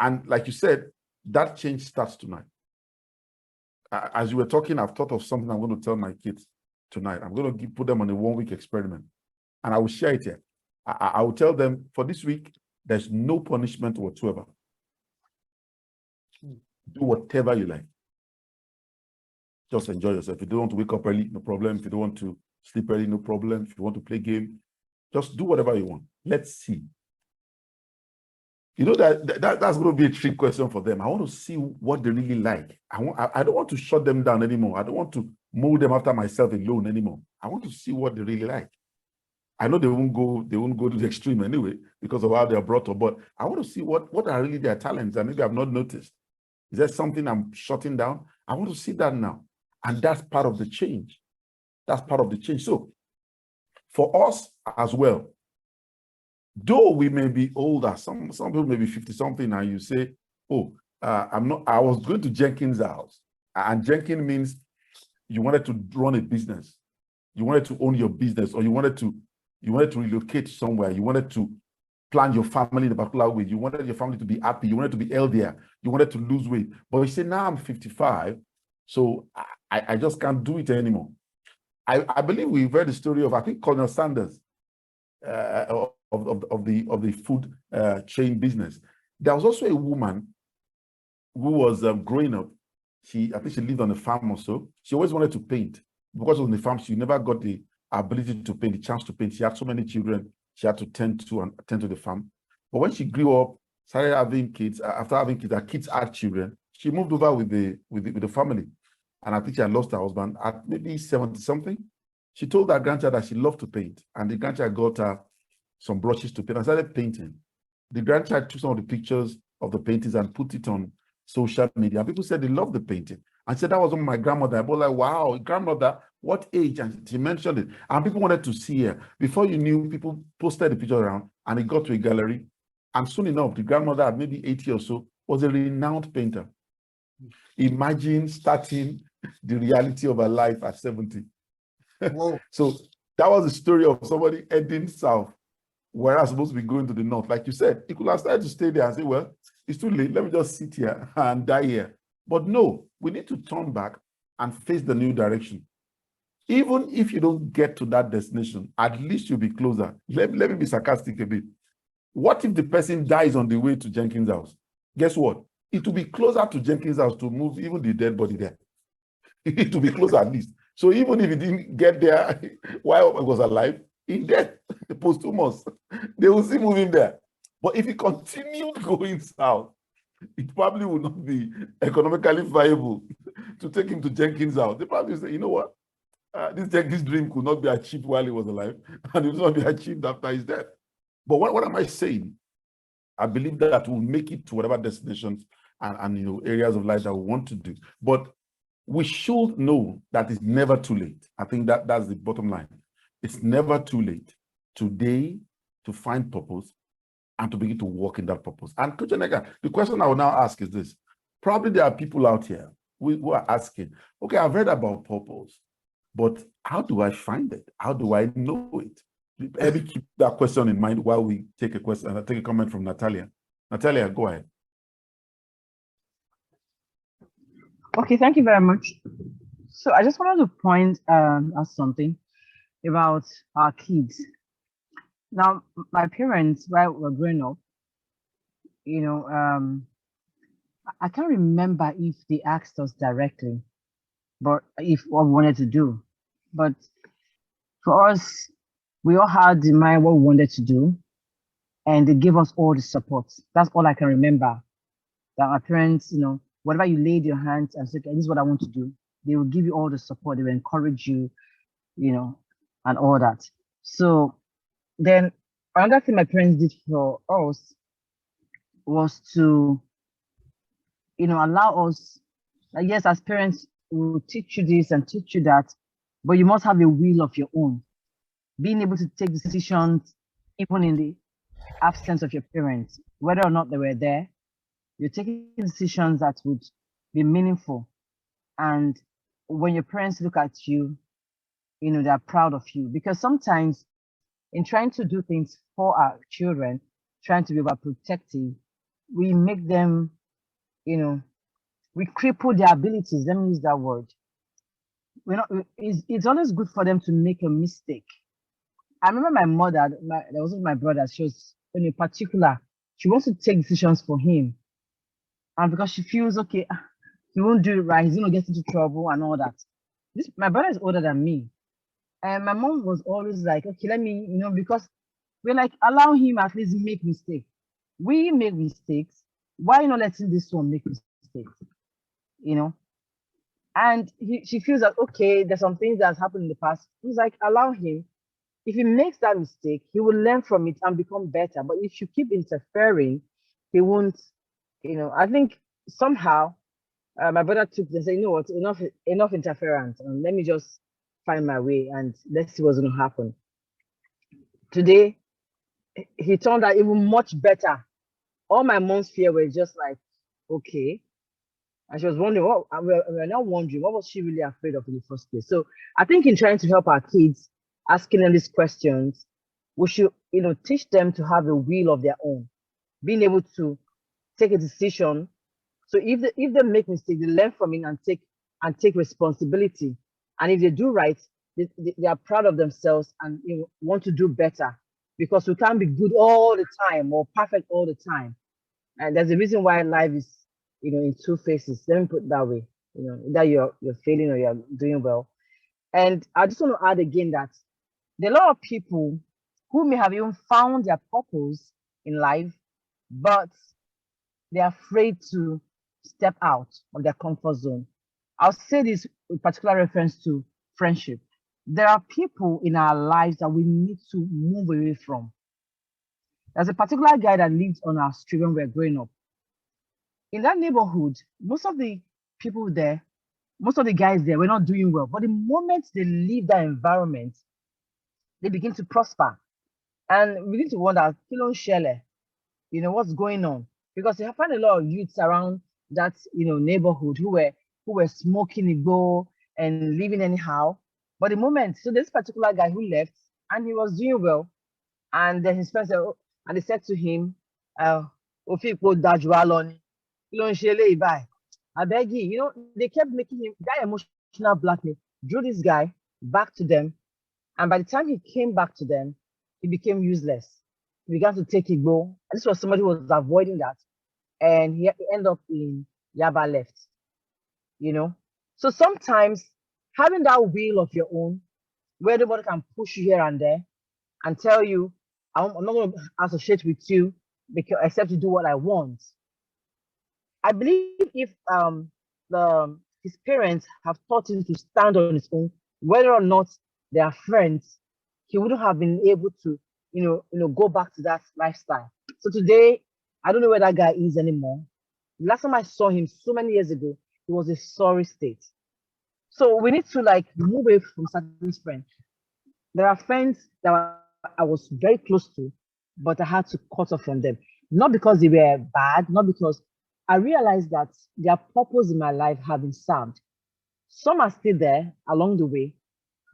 And like you said, that change starts tonight. As you were talking, I've thought of something I'm going to tell my kids tonight. I'm going to put them on a 1-week experiment. And I will share it here. I will tell them, for this week, there's no punishment whatsoever. Do whatever you like. Just enjoy yourself. If you don't want to wake up early, no problem. If you don't want to sleep early, no problem. If you want to play game, just do whatever you want. Let's see. You know, that's going to be a trick question for them. I want to see what they really like. I don't want to shut them down anymore. I don't want to mold them after myself alone anymore. I want to see what they really like. I know they won't go to the extreme anyway because of how they're brought up, but I want to see what are really their talents and maybe I've not noticed. Is there something I'm shutting down? I want to see that now. And that's part of the change. That's part of the change. So for us as well, though we may be older, some people may be 50 something, and you say, oh, I was going to Jenkins' house. And Jenkins means you wanted to run a business. You wanted to own your business, or you wanted to relocate somewhere. You wanted to plan your family in a particular way. You wanted your family to be happy. You wanted to be healthier. You wanted to lose weight. But you say, now I'm 55, so I just can't do it anymore. I believe we've heard the story of, I think, Colonel Sanders, of the food chain business. There was also a woman who was growing up. I think she lived on a farm or so. She always wanted to paint. Because on the farm, she never got the ability to paint, the chance to paint. She had so many children she had to tend to the farm. But when she grew up, started having kids, after having kids, her kids had children, she moved over with the family. And I think she had lost her husband at maybe 70 something. She told her grandchild that she loved to paint, and the grandchild got her some brushes to paint and started painting. The grandchild took some of the pictures of the paintings and put it on social media. People said they loved the painting. And said, that was on my grandmother. I was like, wow, grandmother, what age? And she mentioned it. And people wanted to see her. Before you knew, people posted the picture around, and it got to a gallery. And soon enough, the grandmother at maybe 80 or so was a renowned painter. Imagine starting the reality of her life at 70. Whoa. So that was the story of somebody heading south, whereas supposed to be going to the north. Like you said, he could have started to stay there and say, well, it's too late. Let me just sit here and die here. But no, we need to turn back and face the new direction. Even if you don't get to that destination, at least you'll be closer. Let me be sarcastic a bit. What if the person dies on the way to Jenkins' house? Guess what? It will be closer to Jenkins' house to move even the dead body there. It will be closer at least. So even if he didn't get there while he was alive, in death, posthumous, they will still move him there. But if he continued going south, it probably would not be economically viable to take him to Jenkins' house. They probably say, you know what? This dream could not be achieved while he was alive, and it will not be achieved after his death. But what am I saying? I believe that we'll make it to whatever destinations and areas of life that we want to do. But we should know that it's never too late. I think that's the bottom line. It's never too late today to find purpose and to begin to walk in that purpose. And Coach Aniekan, the question I will now ask is this. Probably there are people out here who are asking, okay, I've read about purpose, but how do I find it? How do I know it? Let me keep that question in mind while we take a question and take a comment from Natalia. Natalia, go ahead. Okay, thank you very much. So I just wanted to point out something about our kids. Now, my parents, while we were growing up, I can't remember if they asked us directly, but if what we wanted to do. But for us, we all had in mind what we wanted to do, and they gave us all the support. That's all I can remember. That our parents, whatever you laid your hands and said, okay, this is what I want to do, they will give you all the support. They will encourage you, and all that. So then another thing my parents did for us was to, allow us, yes, as parents, we will teach you this and teach you that, but you must have a will of your own. Being able to take decisions, even in the absence of your parents, whether or not they were there, you're taking decisions that would be meaningful. And when your parents look at you, they're proud of you. Because sometimes in trying to do things for our children, trying to be overprotective, we make them, we cripple their abilities. Let me use that word. It's always good for them to make a mistake. I remember my mother, that was my brother, she was in particular, she wants to take decisions for him. And because she feels, okay, he won't do it right, he's going to get into trouble and all that. My brother is older than me. And my mom was always like, okay, let me, because we're like, allow him at least make mistakes. We make mistakes. Why not letting this one make mistakes? And she feels that, okay, there's some things that's happened in the past. He's like, allow him. if he makes that mistake, he will learn from it and become better. But if you keep interfering, he won't. I think somehow my brother took this and said, you know what, enough interference, and let me just find my way and let's see what's going to happen. Today, he turned out even much better. All my mom's fear were just like, okay. And she was wondering, we're now wondering, what was she really afraid of in the first place? So I think in trying to help our kids, asking them these questions, we should, teach them to have a will of their own, being able to take a decision. So if they make mistakes, they learn from it and take responsibility. And if they do right, they are proud of themselves and want to do better, because we can't be good all the time or perfect all the time. And there's a reason why life is, in two phases. Let me put it that way. Either you're failing or you're doing well. And I just want to add again that there are a lot of people who may have even found their purpose in life, but they're afraid to step out of their comfort zone. I'll say this with particular reference to friendship. There are people in our lives that we need to move away from. There's a particular guy that lived on our street when we were growing up. In that neighborhood, most of the people there, most of the guys there were not doing well. But the moment they leave that environment, they begin to prosper. And we begin to wonder, what's going on? Because you find a lot of youths around that neighborhood who were smoking igbo and living anyhow. But the moment, so this particular guy who left and he was doing well, and then his friends said, and they said to him, I beg you, they kept making him that emotional blackmail, drew this guy back to them. And by the time he came back to them, he became useless. He began to take igbo. And this was somebody who was avoiding that. And he ended up in Yaba left. So sometimes having that will of your own, where nobody can push you here and there and tell you, I'm not going to associate with you except to do what I want. I believe if his parents have taught him to stand on his own, whether or not they are friends, he wouldn't have been able to, go back to that lifestyle. So today, I don't know where that guy is anymore. Last time I saw him so many years ago, he was a sorry state. So we need to move away from certain friends. There are friends that I was very close to, but I had to cut off from them. Not because they were bad, not because I realized that their purpose in my life have been served. Some are still there along the way.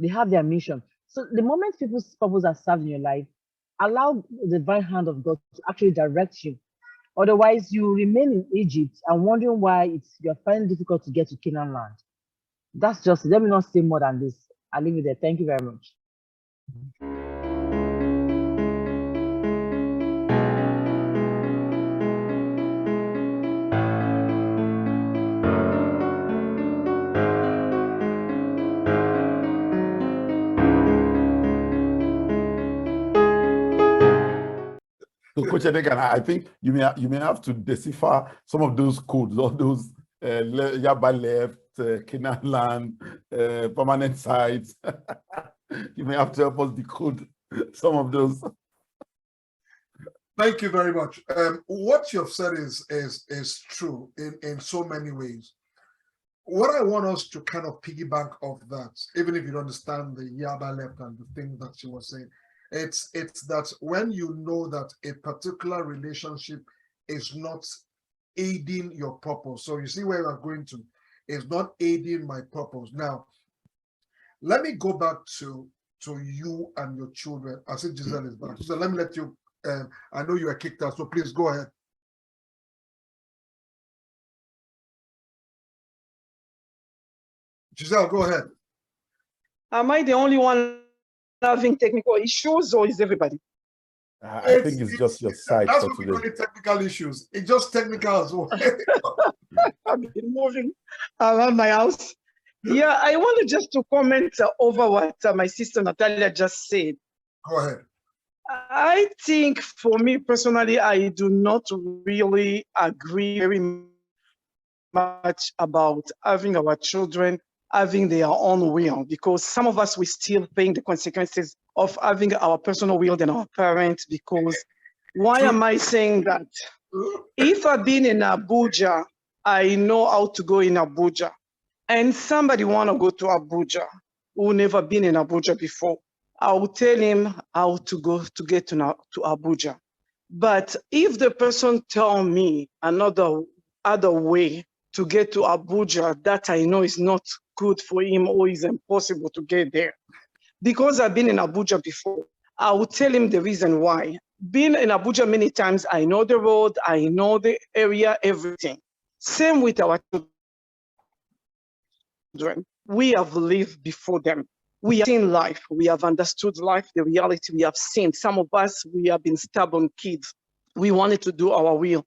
They have their mission. So the moment people's purpose are served in your life, allow the divine hand of God to actually direct you. Otherwise, you remain in Egypt and wondering why you're finding it difficult to get to Canaan land. That's just, let me not say more than this. I'll leave it there. Thank you very much. So, Coach Aniekan, I think you may have to decipher some of those codes, all those Yaba left, Canaan land, permanent sites. You may have to help us decode some of those. Thank you very much. What you've said is true in so many ways. What I want us to kind of piggyback off that, even if you don't understand the Yaba left and the thing that she was saying, it's that when you know that a particular relationship is not aiding your purpose. So you see where you are going to, is not aiding my purpose. Now, let me go back to you and your children. I see Giselle is back. So let me let you, I know you are kicked out, so please go ahead. Giselle, go ahead. Am I the only one having technical issues, or is everybody? I think it's just your side. That's what we call it, technical issues. It's just technical as well. I've been moving around my house. Yeah, I wanted just to comment over what my sister Natalia just said. Go ahead. I think for me personally, I do not really agree very much about having our children having their own will, because some of us, we still paying the consequences of having our personal will than our parents. Because why am I saying that? If I've been in Abuja, I know how to go in Abuja, and somebody want to go to Abuja who never been in Abuja before, I will tell him how to go to get to Abuja. But if the person tell me another other way to get to Abuja that I know is not good for him or is impossible to get there, because I've been in Abuja before, I will tell him the reason why. Being in Abuja many times, I know the road, I know the area, everything. Same with our children. We have lived before them. We have seen life. We have understood life, the reality we have seen. Some of us, we have been stubborn kids. We wanted to do our will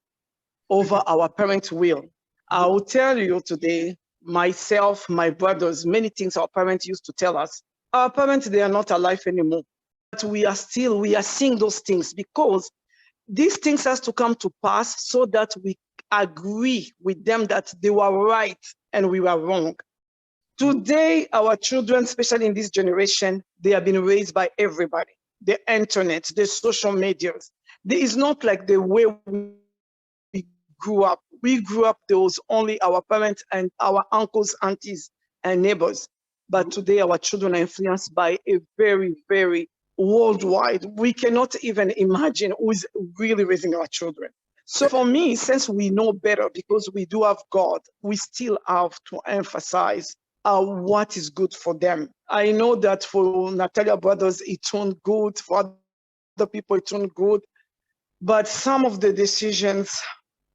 over our parents' will. I will tell you today, myself, my brothers, many things our parents used to tell us. Our parents, they are not alive anymore. But we are seeing those things, because these things has to come to pass so that we agree with them that they were right and we were wrong. Today, our children, especially in this generation, they have been raised by everybody. The internet, the social medias. There is not like the way we grew up. We grew up, there was only our parents and our uncles, aunties, and neighbors. But today, our children are influenced by a very, very worldwide. We cannot even imagine who is really raising our children. So for me, since we know better because we do have God, we still have to emphasize what is good for them. I know that for Natalia brothers, it turned good. For other people, it turned good. But some of the decisions,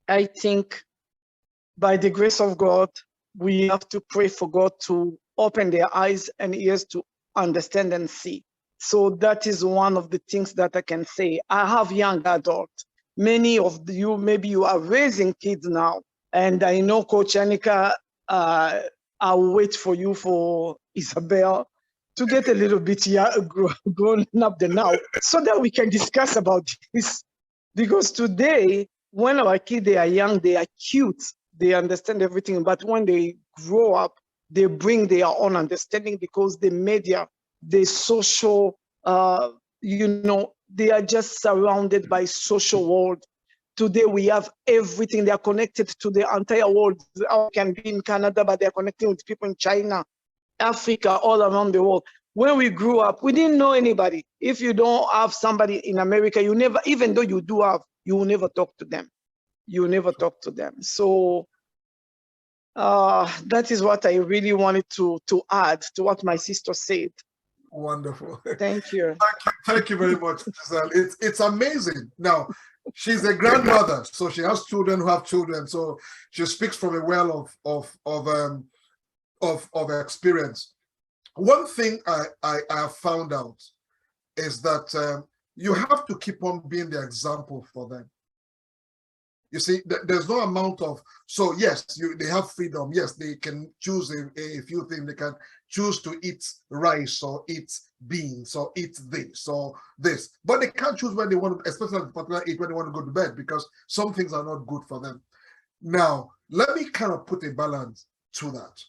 I think, by the grace of God, we have to pray for God to open their eyes and ears to understand and see. So that is one of the things that I can say. I have young adults. Many of you, maybe you are raising kids now. And I know Coach Anika, I'll wait for you for Isabel to get a little bit grown up now so that we can discuss about this. Because today, when our kids, they are young, they are cute, they understand everything. But when they grow up, they bring their own understanding, because the media, the social, they are just surrounded by social world. Today we have everything. They are connected to the entire world. I can be in Canada, but they are connecting with people in China, Africa, all around the world. When we grew up, we didn't know anybody. If you don't have somebody in America, you never, even though you do have, you will never talk to them. You will never talk to them. So that is what I really wanted to add to what my sister said. Wonderful. Thank you. Thank you very much, Giselle. It's amazing. Now, she's a grandmother, so she has children who have children. So she speaks from a well of experience. One thing I have found out is that you have to keep on being the example for them. You see, there's no amount of, so yes, they have freedom. Yes, they can choose a few things. They can choose to eat rice or eat beans or eat this or this, but they can't choose when they want to, especially at a particular age when they want to go to bed, because some things are not good for them. Now, let me kind of put a balance to that.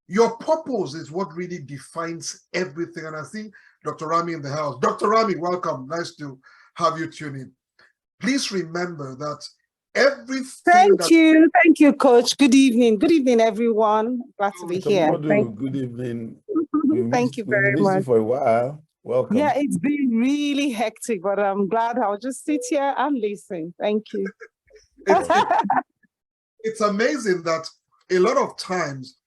Your purpose is what really defines everything. And I see Dr. Rami in the house. Dr. Rami, welcome. Nice to have you tune in. Please remember that everything. Thank you, Coach. Good evening, everyone. Glad to be here. Good evening. Thank you very much. We missed you for a while. Welcome. Yeah, it's been really hectic, but I'm glad I'll just sit here and listen. Thank you. It's amazing that a lot of times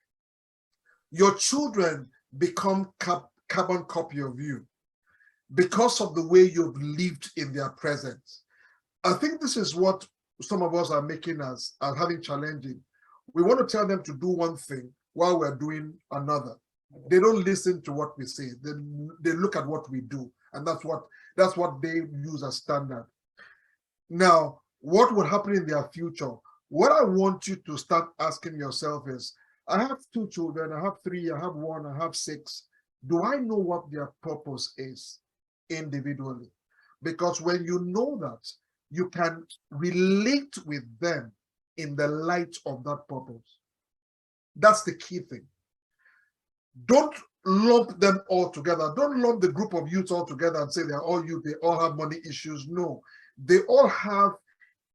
your children become carbon copy of you because of the way you've lived in their presence. I think this is what some of us are making as having challenging. We want to tell them to do one thing while we're doing another. They don't listen to what we say. They look at what we do, and that's what they use as standard. Now, what would happen in their future? What I want you to start asking yourself is, I have 2 children, I have 3, I have 1, I have 6. Do I know what their purpose is individually? Because when you know that, you can relate with them in the light of that purpose. That's the key thing. Don't lump them all together. Don't lump the group of youth all together and say they're all youth, they all have money issues. No, they all have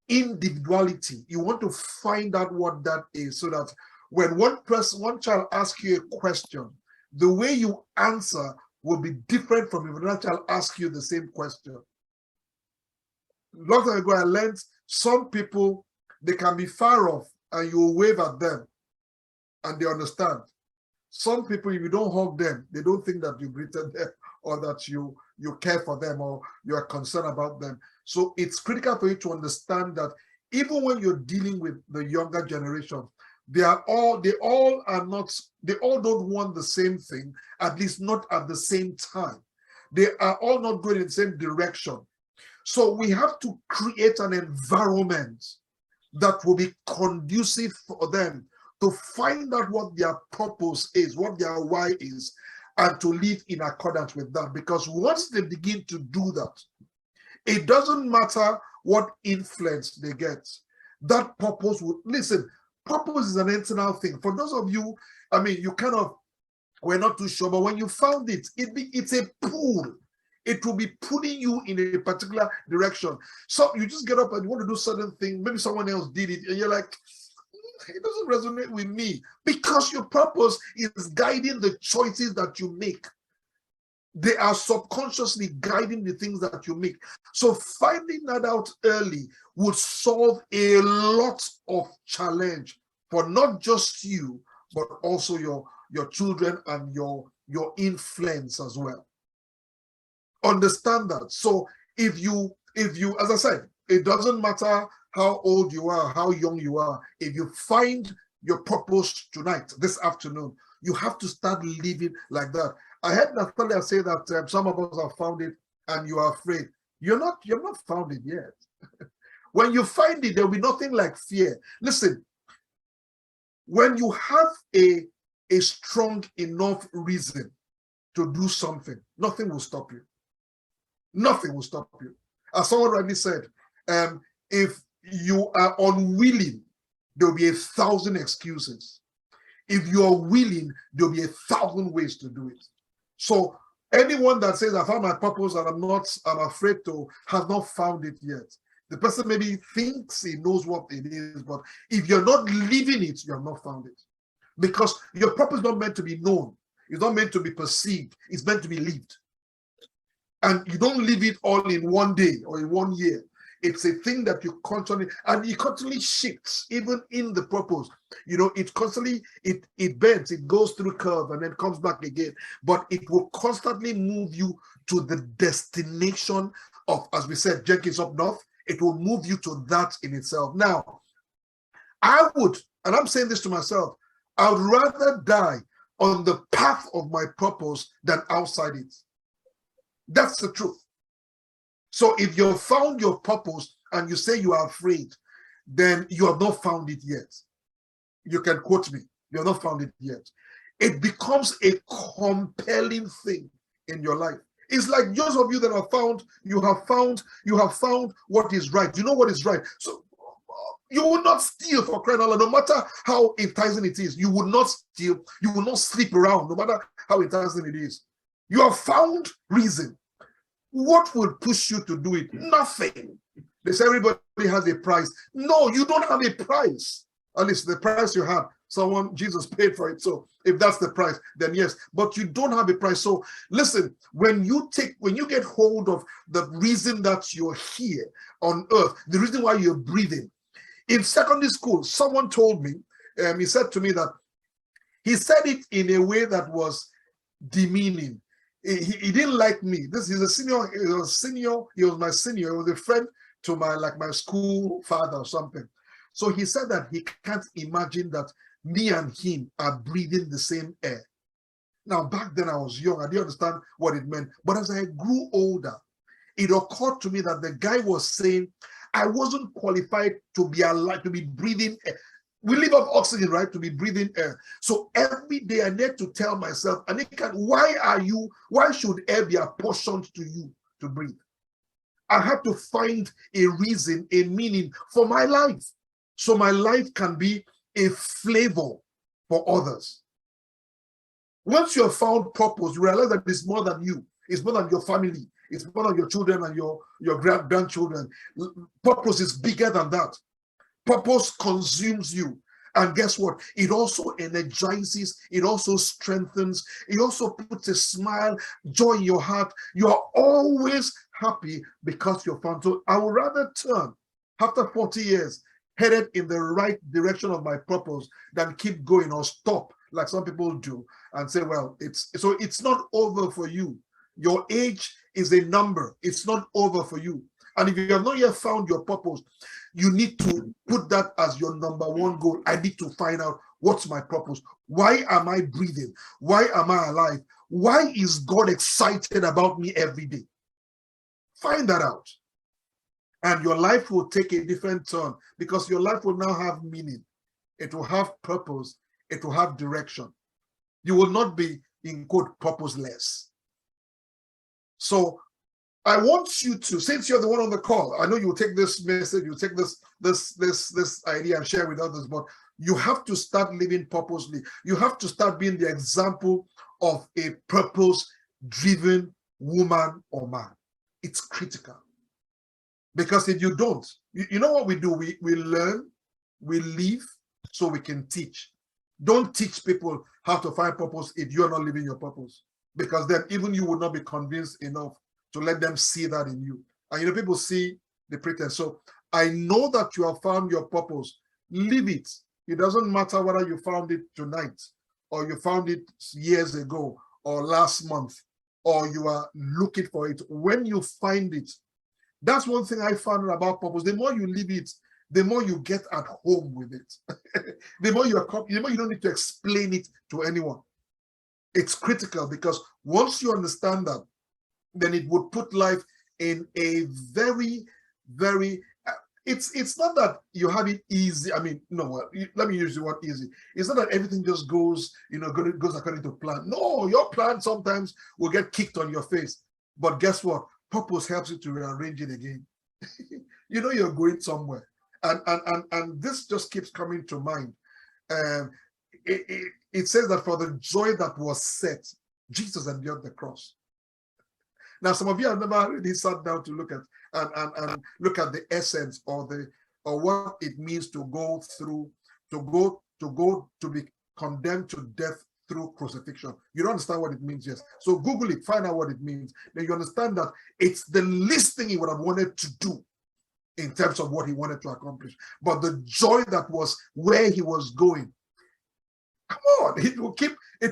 individuality. You want to find out what that is, so that when one child asks you a question, the way you answer will be different from if another child asks you the same question. Long time ago, I learned some people, they can be far off and you wave at them and they understand. Some people, if you don't hug them, they don't think that you greeted them or that you care for them or you are concerned about them. So it's critical for you to understand that even when you're dealing with the younger generation, they all don't want the same thing, at least not at the same time. They are all not going in the same direction. So we have to create an environment that will be conducive for them to find out what their purpose is, what their why is, and to live in accordance with that. Because once they begin to do that, it doesn't matter what influence they get. That purpose will, listen, purpose is an internal thing. For those of you, I mean, you kind of, we're not too sure, but when you found it, it's a pull. It will be pulling you in a particular direction. So you just get up and you want to do certain thing. Maybe someone else did it, and you're like, it doesn't resonate with me, because your purpose is guiding the choices that you make. They are subconsciously guiding the things that you make. So finding that out early would solve a lot of challenge for not just you, but also your children and your influence as well. Understand that. So if you, as I said, it doesn't matter how old you are, how young you are, if you find your purpose tonight, this afternoon, you have to start living like that. I heard Natalia say that some of us have found it and you are afraid. You're not found it yet. When you find it, there'll be nothing like fear. Listen, when you have a strong enough reason to do something, nothing will stop you. Nothing will stop you. As someone rightly said, if you are unwilling, there will be 1,000 excuses. If you are willing, there will be 1,000 ways to do it. So anyone that says, I found my purpose and I'm afraid to, has not found it yet. The person maybe thinks he knows what it is, but if you're not living it, you have not found it. Because your purpose is not meant to be known. It's not meant to be perceived. It's meant to be lived. And you don't live it all in one day or in 1 year. It's a thing that you constantly, and it constantly shifts, even in the purpose. You know, it constantly, it bends, it goes through curve and then comes back again. But it will constantly move you to the destination of, as we said, Jenkins up north. It will move you to that in itself. Now, I would, and I'm saying this to myself, I would rather die on the path of my purpose than outside it. That's the truth. So if you found your purpose and you say you are afraid, then you have not found it yet. You can quote me. You have not found it yet. It becomes a compelling thing in your life. It's like those of you that have found, you have found what is right. You know what is right. So you will not steal, for crying out loud, no matter how enticing it is. You will not steal. You will not sleep around, no matter how enticing it is. You have found reason. What will push you to do it? Nothing. They say everybody has a price. No, you don't have a price. At least the price you have, Jesus paid for it. So if that's the price, then yes, but you don't have a price. So listen, when you get hold of the reason that you're here on earth, the reason why you're breathing. In secondary school, someone told me, he said to me that he said it in a way that was demeaning. He didn't like me. He's a senior. He was my senior. He was a friend to my school father or something. So he said that he can't imagine that me and him are breathing the same air. Now, back then I was young. I didn't understand what it meant. But as I grew older, it occurred to me that the guy was saying I wasn't qualified to be alive, to be breathing air. We live off oxygen, right? To be breathing air. So every day I need to tell myself, Aniekan, why should air be apportioned to you to breathe? I have to find a reason, a meaning for my life. So my life can be a flavor for others. Once you have found purpose, you realize that it's more than you. It's more than your family. It's more than your children and your grandchildren. Purpose is bigger than that. Purpose consumes you. And guess what? It also energizes, it also strengthens, it also puts a smile, joy in your heart. You are always happy because you're found. So I would rather turn after 40 years headed in the right direction of my purpose than keep going or stop like some people do and say, well, it's not over for you. Your age is a number. It's not over for you. And if you have not yet found your purpose, you need to put that as your number one goal. I need to find out what's my purpose. Why am I breathing? Why am I alive? Why is God excited about me every day? Find that out. And your life will take a different turn because your life will now have meaning. It will have purpose. It will have direction. You will not be, in quote, purposeless. So I want you to, since you're the one on the call, I know you will take this message, you take this idea and share with others, but you have to start living purposely. You have to start being the example of a purpose-driven woman or man. It's critical. Because if you don't, you know what we do? We learn, we live, so we can teach. Don't teach people how to find purpose if you're not living your purpose. Because then even you would not be convinced enough to let them see that in you. And people see the pretense. So I know that you have found your purpose. Live it. It doesn't matter whether you found it tonight or you found it years ago or last month or you are looking for it. When you find it, that's one thing I found about purpose. The more you live it, the more you get at home with it. the more you don't need to explain it to anyone. It's critical because once you understand that, then it would put life in a very, very, it's not that you have it easy. I mean, no, let me use the word easy. It's not that everything just goes according to plan. No, your plan sometimes will get kicked on your face. But guess what? Purpose helps you to rearrange it again. You're going somewhere. And this just keeps coming to mind. It says that for the joy that was set, Jesus endured the cross. Now, some of you have never really sat down to look at and look at the essence or what it means to go through, to be condemned to death through crucifixion. You don't understand what it means, yes. So Google it, find out what it means. Then you understand that it's the least thing he would have wanted to do in terms of what he wanted to accomplish. But the joy that was where he was going, come on, it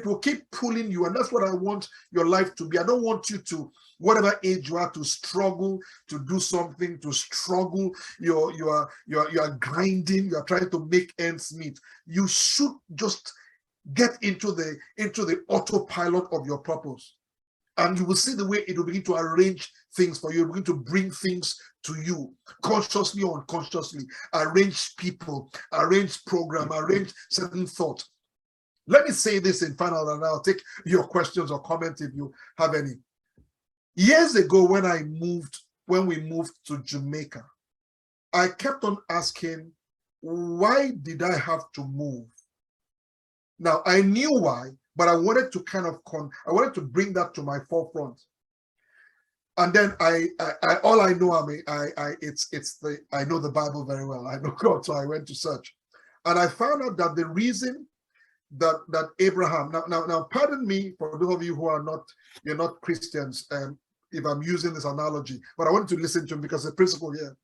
will keep pulling you. And that's what I want your life to be. I don't want you to, whatever age you are, to struggle to do something, to struggle. You are grinding, you are trying to make ends meet. You should just get into the autopilot of your purpose. And you will see the way it will begin to arrange things for you. It will begin to bring things to you, consciously or unconsciously. Arrange people, arrange program, arrange certain thoughts. Let me say this in final, and I'll take your questions or comments if you have any. Years ago, when we moved to Jamaica, I kept on asking, why did I have to move? Now, I knew why, but I wanted to I wanted to bring that to my forefront. And then I know the Bible very well. I know God, so I went to search. And I found out that the reason that Abraham, now pardon me for those of you who you're not Christians, if I'm using this analogy, but I want to listen to him because the principle here.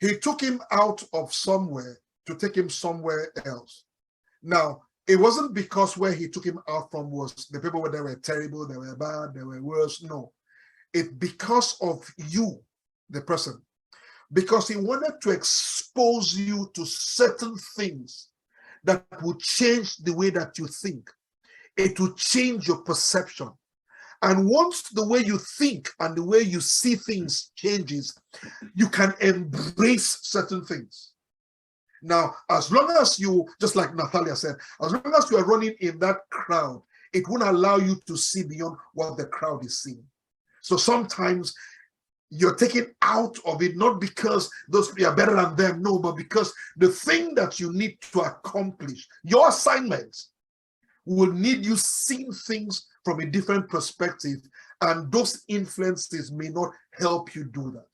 He took him out of somewhere to take him somewhere else. Now, it wasn't because where he took him out from was the people where they were terrible, they were bad, they were worse. No, it's because of you, the person, because he wanted to expose you to certain things that will change the way that you think. It will change your perception. And once the way you think and the way you see things changes, you can embrace certain things. Now, as long as you, just like Natalia said, as long as you are running in that crowd, it won't allow you to see beyond what the crowd is seeing. So sometimes you're taken out of it, not because those people are better than them, no, but because the thing that you need to accomplish, your assignment, will need you seeing things from a different perspective, and those influences may not help you do that.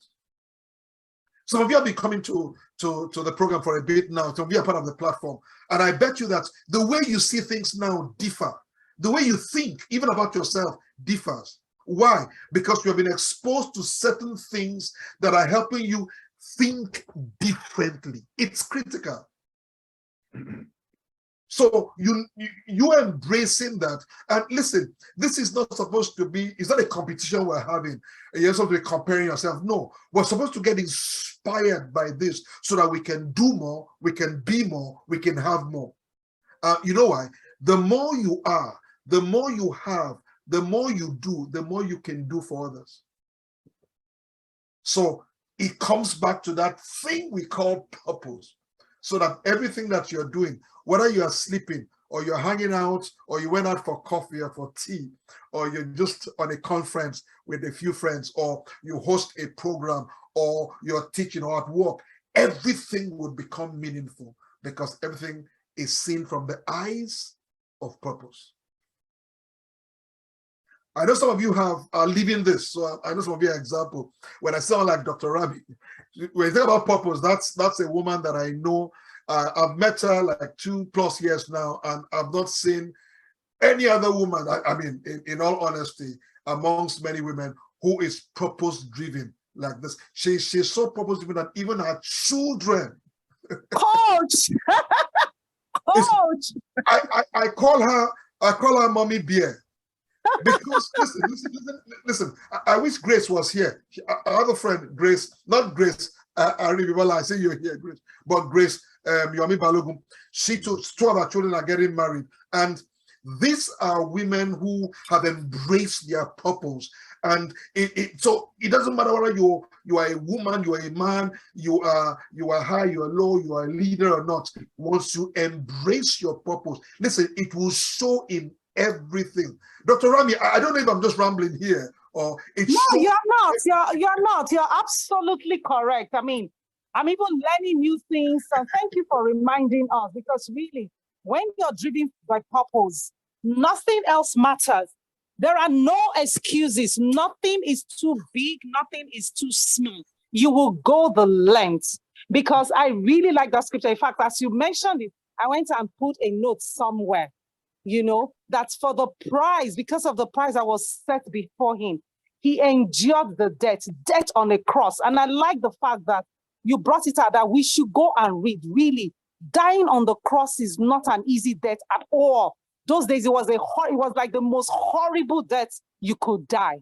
Some of you have been coming to the program for a bit now, to be a part of the platform, and I bet you that the way you see things now differ. The way you think, even about yourself, differs. Why? Because you have been exposed to certain things that are helping you think differently. It's critical. So you embracing that, and listen, this is not supposed to be, it's not a competition we're having. You're supposed to be comparing yourself. No, we're supposed to get inspired by this so that we can do more, we can be more, we can have more. You know why? The more you are, the more you have, the more you do, the more you can do for others. So it comes back to that thing we call purpose. So that everything that you're doing, whether you are sleeping or you're hanging out or you went out for coffee or for tea, or you're just on a conference with a few friends, or you host a program, or you're teaching or at work, everything will become meaningful because everything is seen from the eyes of purpose. I know some of you are living this, so I know some of you are example. When I sound like Dr. Rabi, when you think about purpose, that's a woman that I know. I've met her like 2+ years now, and I've not seen any other woman, I mean, in all honesty, amongst many women who is purpose-driven like this. She's so purpose-driven that even her children. Coach! Coach! I call her Mommy Bear. Because listen, I wish Grace was here. Our other friend, Grace, not Grace, I remember I say you're here, Grace, but Grace, Yomi Balogun, two of our children are getting married. And these are women who have embraced their purpose. And so it doesn't matter whether you are a woman, you are a man, you are high, you are low, you are a leader or not. Once you embrace your purpose, listen, it will show in everything. Dr. Rami, I don't know if I'm just rambling here or it's no, you're not. You're not. You're absolutely correct. I mean, I'm even learning new things. And thank you for reminding us, because really, when you're driven by purpose, nothing else matters. There are no excuses. Nothing is too big. Nothing is too small. You will go the length, because I really like that scripture. In fact, as you mentioned it, I went and put a note somewhere. You know, that's for the prize, because of the prize that was set before him. He endured the death on a cross. And I like the fact that you brought it out, that we should go and read. Really, dying on the cross is not an easy death at all. Those days, it was like the most horrible death you could die.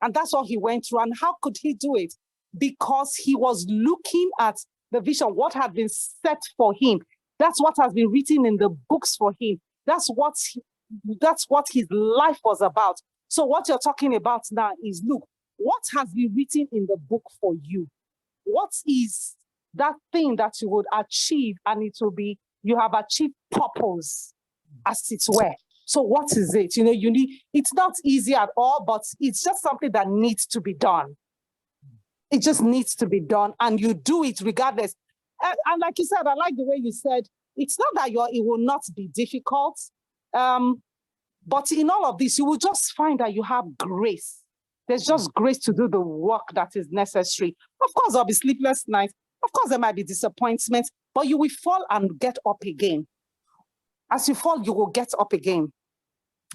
And that's what he went through. And how could he do it? Because he was looking at the vision, what had been set for him. That's what has been written in the books for him. That's what his life was about. So what you're talking about now is, look, what has been written in the book for you? What is that thing that you would achieve? And it will be, you have achieved purpose, as it were. So what is it? You know, it's not easy at all, but it's just something that needs to be done. It just needs to be done, and you do it regardless. And like you said, I like the way you said, it's not that it will not be difficult, but in all of this, you will just find that you have grace. There's just grace to do the work that is necessary. Of course, there'll be sleepless nights. Of course, there might be disappointments, but you will fall and get up again. As you fall, you will get up again,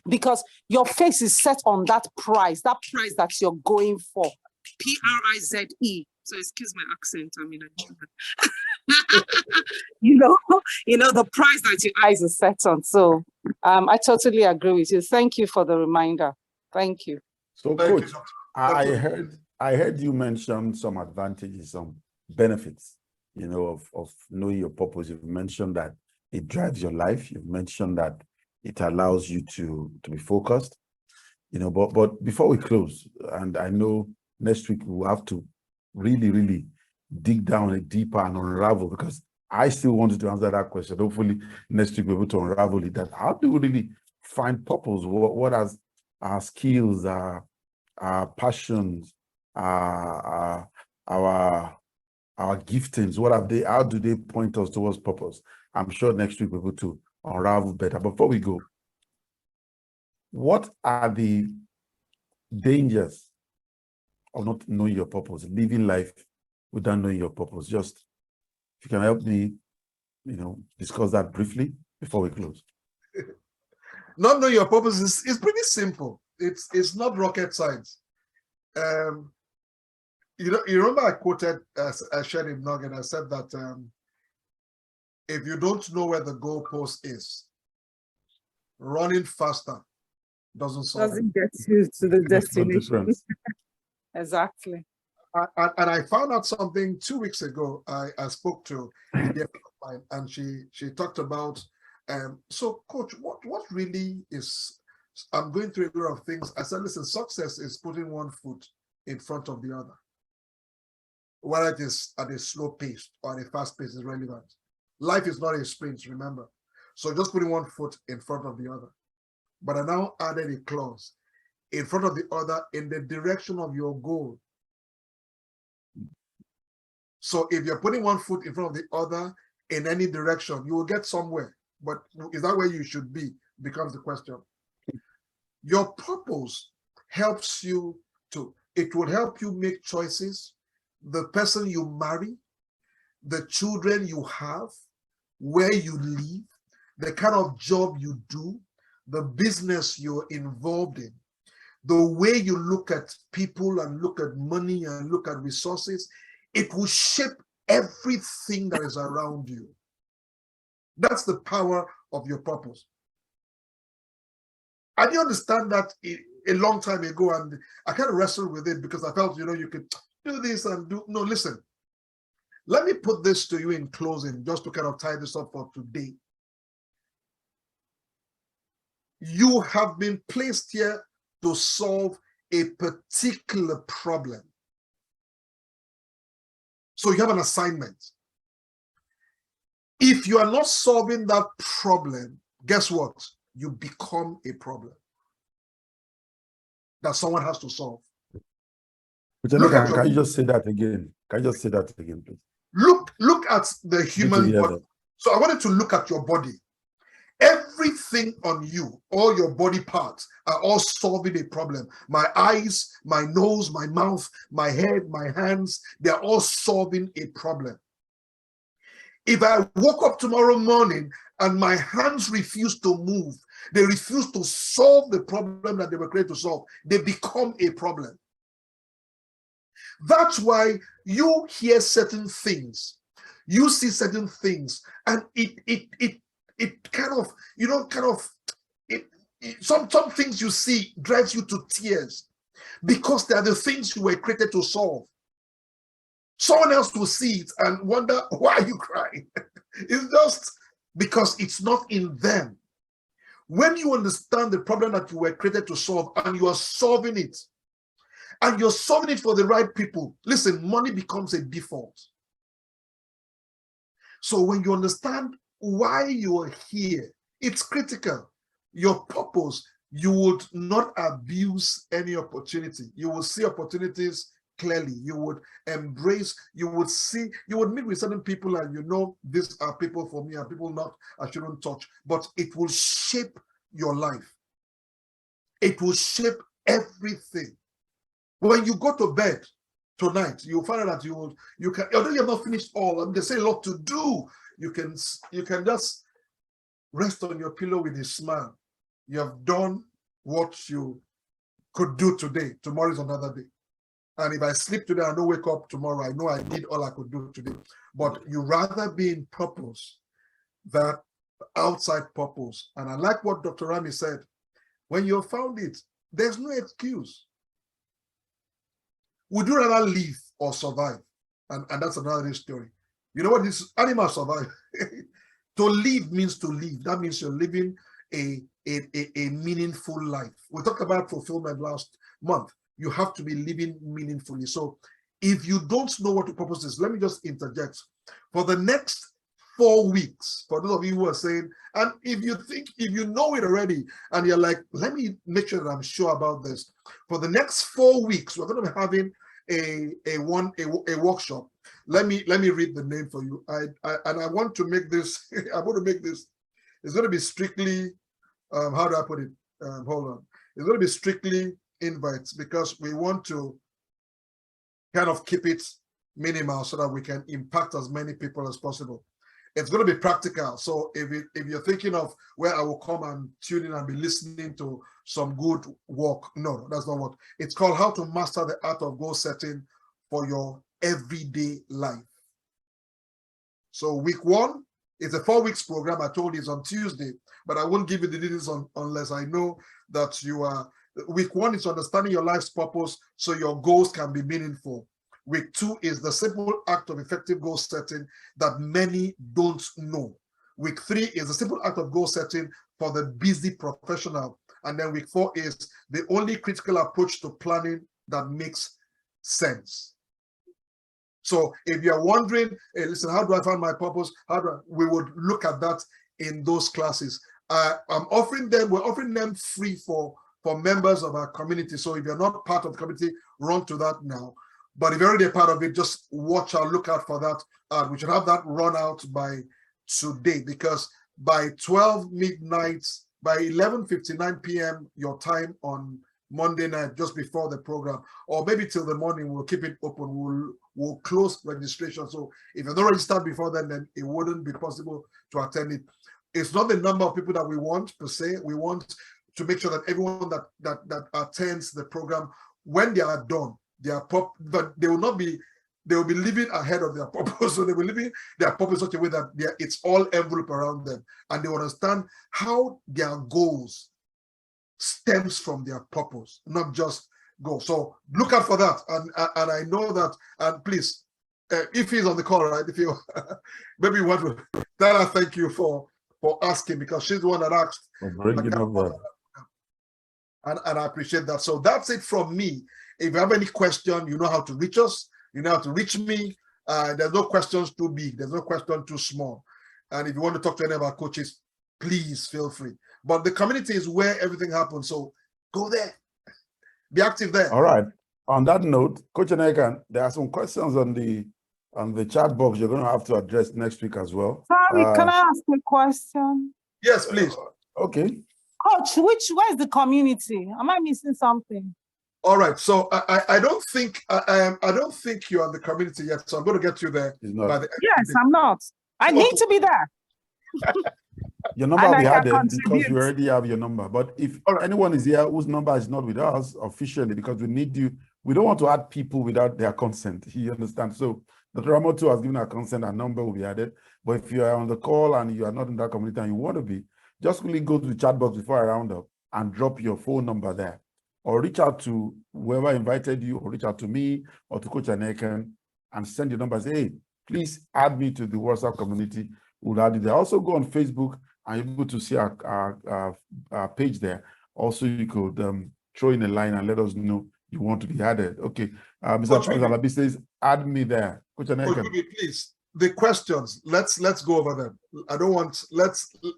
because your face is set on that prize that you're going for. Prize. So excuse my accent, I mean, you know, the prize that your eyes are set on. So I totally agree with you. Thank you for the reminder. Thank you. So, Coach, I heard you mention some advantages, some benefits, you know, of knowing your purpose. You've mentioned that it drives your life. You've mentioned that it allows you to be focused, you know, but before we close, and I know next week we'll have to really dig down deeper and unravel, because I still wanted to answer that question. Hopefully next week we're able to unravel it. That how do we really find purpose? What are our skills, our passions, our giftings? What have they? How do they point us towards purpose? I'm sure next week we're able to unravel better. But before we go, what are the dangers of not knowing your purpose, living life without knowing your purpose? Just if you can help me, discuss that briefly before we close. Not knowing your purpose is pretty simple. It's not rocket science. You remember I quoted, I shared in Nugget, I said that if you don't know where the goalpost is, running faster doesn't get you to the That's the destination. difference. Exactly. And I found out something 2 weeks ago. I spoke to a dear friend of mine, and she talked about, so coach, what really is, I'm going through a lot of things. I said, listen, success is putting one foot in front of the other. Whether it is at a slow pace or at a fast pace is relevant. Life is not a sprint, remember. So just putting one foot in front of the other. But I now added a clause, in front of the other, in the direction of your goal. So if you're putting one foot in front of the other in any direction, you will get somewhere. But is that where you should be? Becomes the question. Your purpose helps you it will help you make choices. The person you marry, the children you have, where you live, the kind of job you do, the business you're involved in, the way you look at people and look at money and look at resources, it will shape everything that is around you. That's the power of your purpose. I didn't understand that a long time ago, and I kind of wrestled with it because I felt, you could do this and do. No, listen. Let me put this to you in closing, just to kind of tie this up for today. You have been placed here to solve a particular problem. So you have an assignment. If you are not solving that problem, guess what? You become a problem that someone has to solve. Aniekan, can you just say that again? Can you just say that again, please? Look at the human body. So I wanted to look at your body. Everything on you, all your body parts are all solving a problem. My eyes, my nose, my mouth, my head, my hands, they're all solving a problem. If I woke up tomorrow morning and my hands refuse to move, they refuse to solve the problem that they were created to solve, they become a problem. That's why you hear certain things, you see certain things, and it kind of, some things you see drives you to tears because they are the things you were created to solve. Someone else will see it and wonder, why are you crying? It's just because it's not in them. When you understand the problem that you were created to solve and you are solving it, and you're solving it for the right people, listen, money becomes a default. So when you understand why you are here, it's critical. Your purpose, you would not abuse any opportunity. You will see opportunities clearly. You would embrace, you would meet with certain people and these are people for me and people not I shouldn't touch, but it will shape your life. It will shape everything. When you go to bed tonight, you'll find out that you can, although you have not finished all, and there's a lot to do, you can just rest on your pillow with a smile. You have done what you could do today. Tomorrow is another day. And if I sleep today, I don't wake up tomorrow. I know I did all I could do today. But you rather be in purpose than outside purpose. And I like what Dr. Rami said. When you found it, there's no excuse. Would you rather live or survive? And that's another story. You know what? This animals survive. To live means to live. That means you're living a meaningful life. We talked about fulfillment last month. You have to be living meaningfully. So if you don't know what your purpose is, let me just interject. For the next 4 weeks, for those of you who are saying, and if you know it already, and you're like, let me make sure that I'm sure about this. For the next 4 weeks, we're going to be having a workshop. Let me read the name for you. I want to make this. I'm going to make this. It's going to be strictly. How do I put it? hold on. It's going to be strictly invites because we want to kind of keep it minimal so that we can impact as many people as possible. It's going to be practical. So if you're thinking of where I will come and tune in and be listening to some good work, no, that's not what. It's called How to Master the Art of Goal Setting for Your Everyday Life. So week 1, it's a 4 weeks program. I told you it's on Tuesday, but I won't give you the details unless I know that you are. Week 1 is understanding your life's purpose so your goals can be meaningful. Week 2 is the simple act of effective goal setting that many don't know. Week 3 is the simple act of goal setting for the busy professional. And then week 4 is the only critical approach to planning that makes sense. So if you're wondering, hey, listen, how do I find my purpose? We would look at that in those classes. We're offering them free for members of our community. So if you're not part of the community, run to that now. But if you're already a part of it, just watch out, look out for that. We should have that run out by today, because by 12 midnight, by 11:59 p.m. your time on Monday night, just before the program, or maybe till the morning, we'll keep it open. We'll close registration. So if you're not registered before then it wouldn't be possible to attend it. It's not the number of people that we want per se. We want to make sure that everyone that attends the program, when they are done, but they will be living ahead of their purpose. So they will living their purpose in such a way that it's all envelope around them, and they will understand how their goals stems from their purpose, not just goals. So look out for that, and I know that. And please, if he's on the call, right? If you maybe you want to tell her thank you for asking, because she's the one that asked. And I appreciate that. So that's it from me. If you have any question, you know how to reach us. You know how to reach me. There's no questions too big. There's no question too small. And if you want to talk to any of our coaches, please feel free. But the community is where everything happens. So go there. Be active there. All right. On that note, Coach Aniekan, there are some questions on the chat box you're going to have to address next week as well. Sorry, can I ask a question? Yes, please. Okay. Coach, where's the community? Am I missing something? All right. So I don't think you're on the community yet. So I'm going to get you there. By the yes, I'm not. I need to be there. Your number will be added because you already have your number. But if anyone is here whose number is not with us officially, because we need you, we don't want to add people without their consent. You understand? So Dr. Ramoto has given our consent, our number will be added. But if you are on the call and you are not in that community and you want to be, just quickly go to the chat box before I round up and drop your phone number there. Or reach out to whoever invited you, or reach out to me or to Coach Aniekan and send your number. Say, hey, please add me to the WhatsApp community. We'll add you there. Also go on Facebook and you're able to see our page there. Also, you could throw in a line and let us know you want to be added. Okay. Mr. Charles Alabi says, add me there. Coach Aniekan. Please, the questions, let's go over them. I don't want,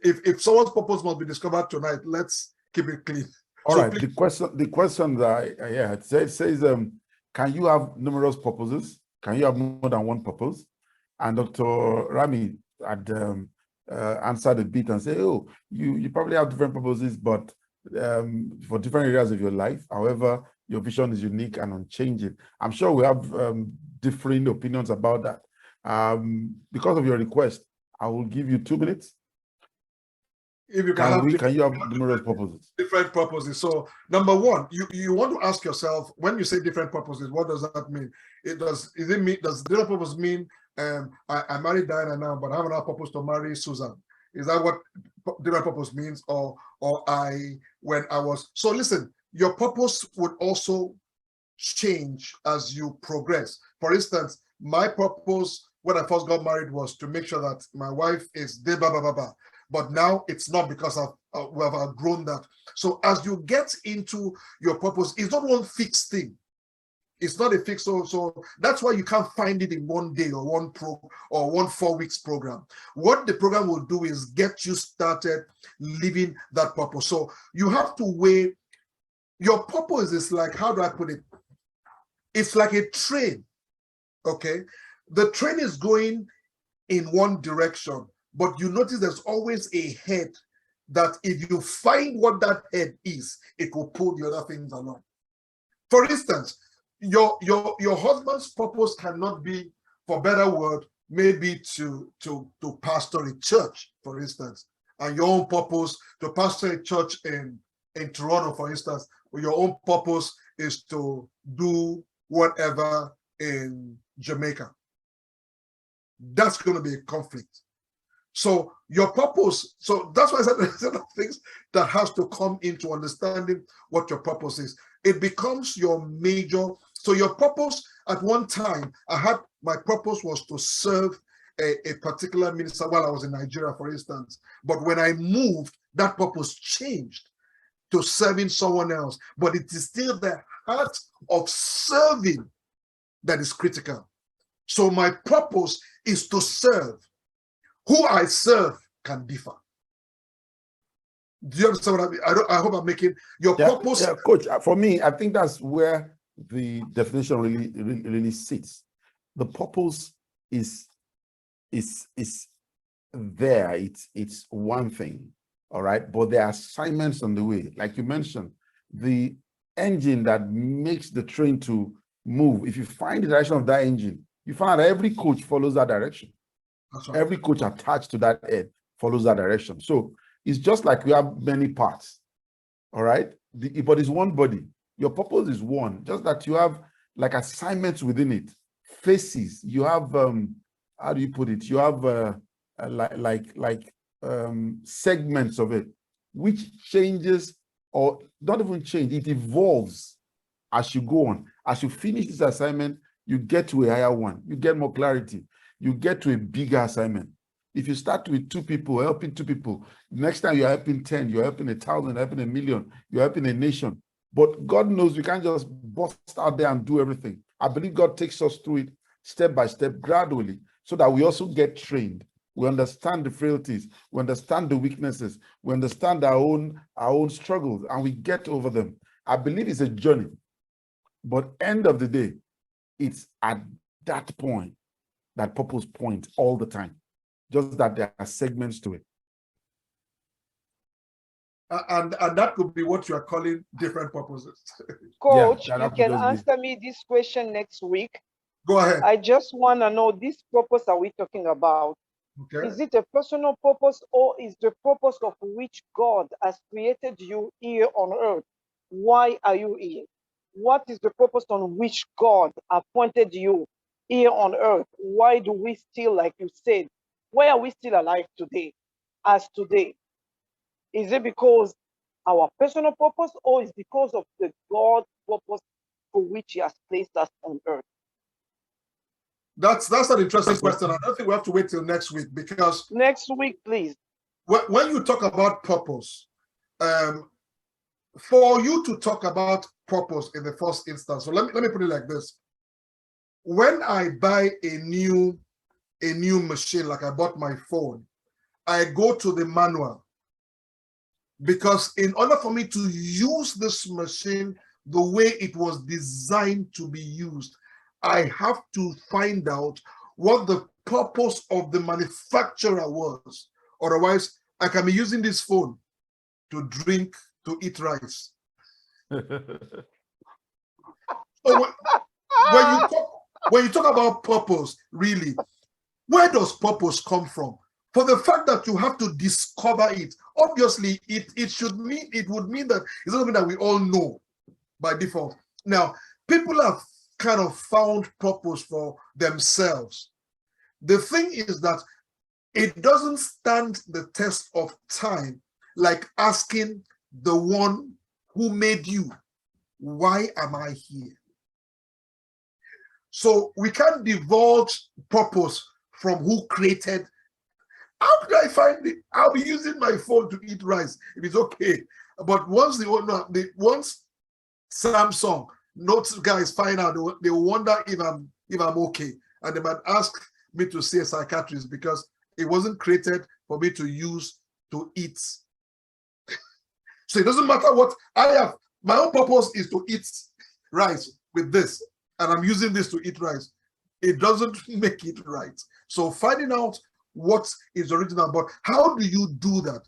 if someone's purpose must be discovered tonight, let's keep it clean. All right. Please. The question that it says, can you have numerous purposes? Can you have more than one purpose? And Dr. Rami had answered a bit and said, oh, you probably have different purposes, but for different areas of your life. However, your vision is unique and unchanging. I'm sure we have differing opinions about that. Because of your request, I will give you 2 minutes. If you can you have numerous purposes? Different purposes. So number one, you want to ask yourself, when you say different purposes, what does that mean? Does different purpose mean I married Diana now, but I have another purpose to marry Susan? Is that what different purpose means? So listen, your purpose would also change as you progress. For instance, my purpose when I first got married was to make sure that my wife is blah, blah, blah, blah. But now it's not, because we have outgrown that. So as you get into your purpose, it's not one fixed thing. It's not a fixed, so that's why you can't find it in one day or one 4 weeks program. What the program will do is get you started living that purpose. So you have to weigh, your purpose is like, how do I put it? It's like a train, okay? The train is going in one direction, but you notice there's always a head that if you find what that head is, it will pull the other things along. For instance, your husband's purpose cannot be, for better word, maybe to pastor a church, for instance, and your own purpose to pastor a church in Toronto, for instance, or your own purpose is to do whatever in Jamaica. That's going to be a conflict. So your purpose, so that's why I said there's a lot of things that has to come into understanding what your purpose is. It becomes your major. So your purpose at one time, my purpose was to serve a particular minister while I was in Nigeria, for instance. But when I moved, that purpose changed to serving someone else. But it is still the heart of serving that is critical. So my purpose is to serve. Who I serve can differ. Do you understand what I mean? I hope I'm making your purpose. Yeah, Coach, for me, I think that's where the definition really sits. The purpose is there. It's one thing, all right? But there are assignments on the way. Like you mentioned, the engine that makes the train to move, if you find the direction of that engine, you find that every coach follows that direction. That's right. Every coach attached to that head follows that direction. So it's just like we have many parts, all right? But it's one body. Your purpose is one, just that you have like assignments within it, phases. You have, how do you put it? You have segments of it, which changes or not even change, it evolves as you go on. As you finish this assignment, you get to a higher one, you get more clarity, you get to a bigger assignment. If you start with 2 people, helping 2 people, next time you're helping 10, you're helping 1,000, you're helping 1,000,000, you're helping a nation. But God knows we can't just bust out there and do everything. I believe God takes us through it step by step, gradually, so that we also get trained. We understand the frailties, we understand the weaknesses, we understand our own struggles, and we get over them. I believe it's a journey, but end of the day, it's at that point, that purpose point all the time, just that there are segments to it. And that could be what you are calling different purposes. Coach, Yeah, you can answer me this question next week. Go ahead. I just want to know, this purpose are we talking about? Okay. Is it a personal purpose, or is the purpose of which God has created you here on earth? Why are you here? What is the purpose on which God appointed you here on earth? Why do we still, like you said, why are we still alive today, as today? Is it because our personal purpose, or is it because of the God purpose for which He has placed us on earth? That's an interesting question. I don't think we have to wait till next week, because Next week, please. when you talk about purpose, for you to talk about purpose in the first instance, so let me put it like this. When I buy a new machine, like I bought my phone, I go to the manual, because in order for me to use this machine the way it was designed to be used, I have to find out what the purpose of the manufacturer was. Otherwise, I can be using this phone to drink, to eat rice. So when you talk about purpose, really, where does purpose come from? For the fact that you have to discover it, obviously, it would mean that it's something that we all know by default. Now, people have kind of found purpose for themselves. The thing is that it doesn't stand the test of time, like asking the one who made you, why am I here? So we can't divulge purpose from who created. How could I find it? I'll be using my phone to eat rice if it's okay. But once once Samsung notes guys find out, they wonder if I'm okay, and they might ask me to see a psychiatrist, because it wasn't created for me to use to eat. So it doesn't matter what I have. My own purpose is to eat rice with this, and I'm using this to eat rice. It doesn't make it right. So finding out what is original, but how do you do that?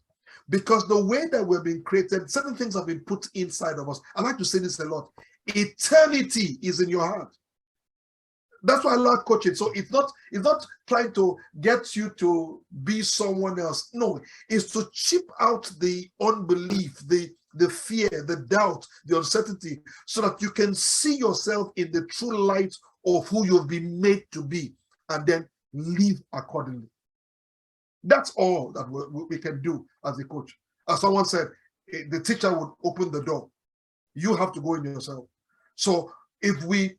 Because the way that we've been created, certain things have been put inside of us. I like to say this a lot. Eternity is in your heart. That's why I love coaching. So it's not trying to get you to be someone else. No, it's to chip out the unbelief, the fear, the doubt, the uncertainty, so that you can see yourself in the true light of who you've been made to be, and then live accordingly. That's all that we can do as a coach. As someone said, the teacher would open the door. You have to go in yourself. So if we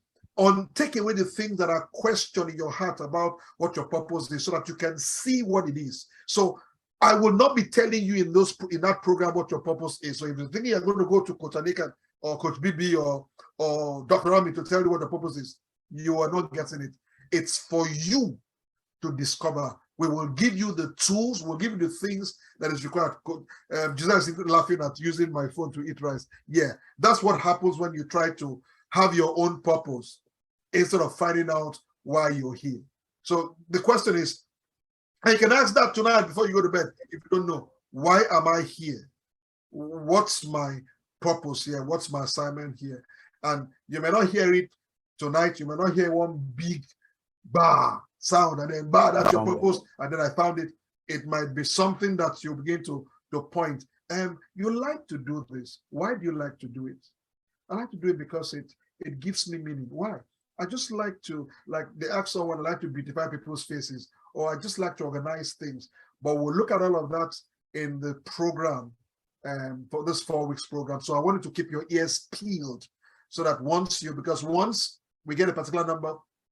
take away the things that are questioning your heart about what your purpose is, so that you can see what it is. So I will not be telling you in that program what your purpose is. So if you're thinking you're going to go to Coach Aniekan or Coach BB or Dr. Rami to tell you what the purpose is, you are not getting it. It's for you to discover. We will give you the tools, we'll give you the things that is required. Jesus is laughing at using my phone to eat rice. Yeah, that's what happens when you try to have your own purpose instead of finding out why you're here. So the question is, and you can ask that tonight before you go to bed, if you don't know, why am I here? What's my purpose here? What's my assignment here? And you may not hear it tonight, you may not hear one big bar sound and then bar, that's your purpose, and then I found it. It might be something that you begin to point. You like to do this. Why do you like to do it? I like to do it because it gives me meaning. Why? I just like to, like they ask someone, I like to beautify people's faces, or I just like to organize things. But we'll look at all of that in the program for this 4 weeks program. So I wanted to keep your ears peeled so that once we get a particular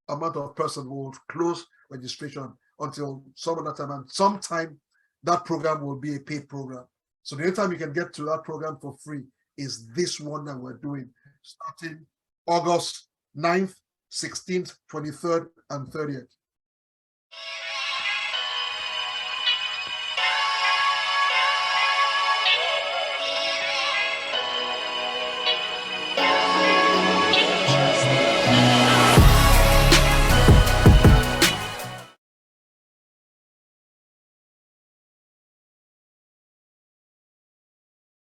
amount of person, will close registration until some other time, and sometime that program will be a paid program. So the only time you can get to that program for free is this one that we're doing, starting August 9th, 16th, 23rd, and 30th.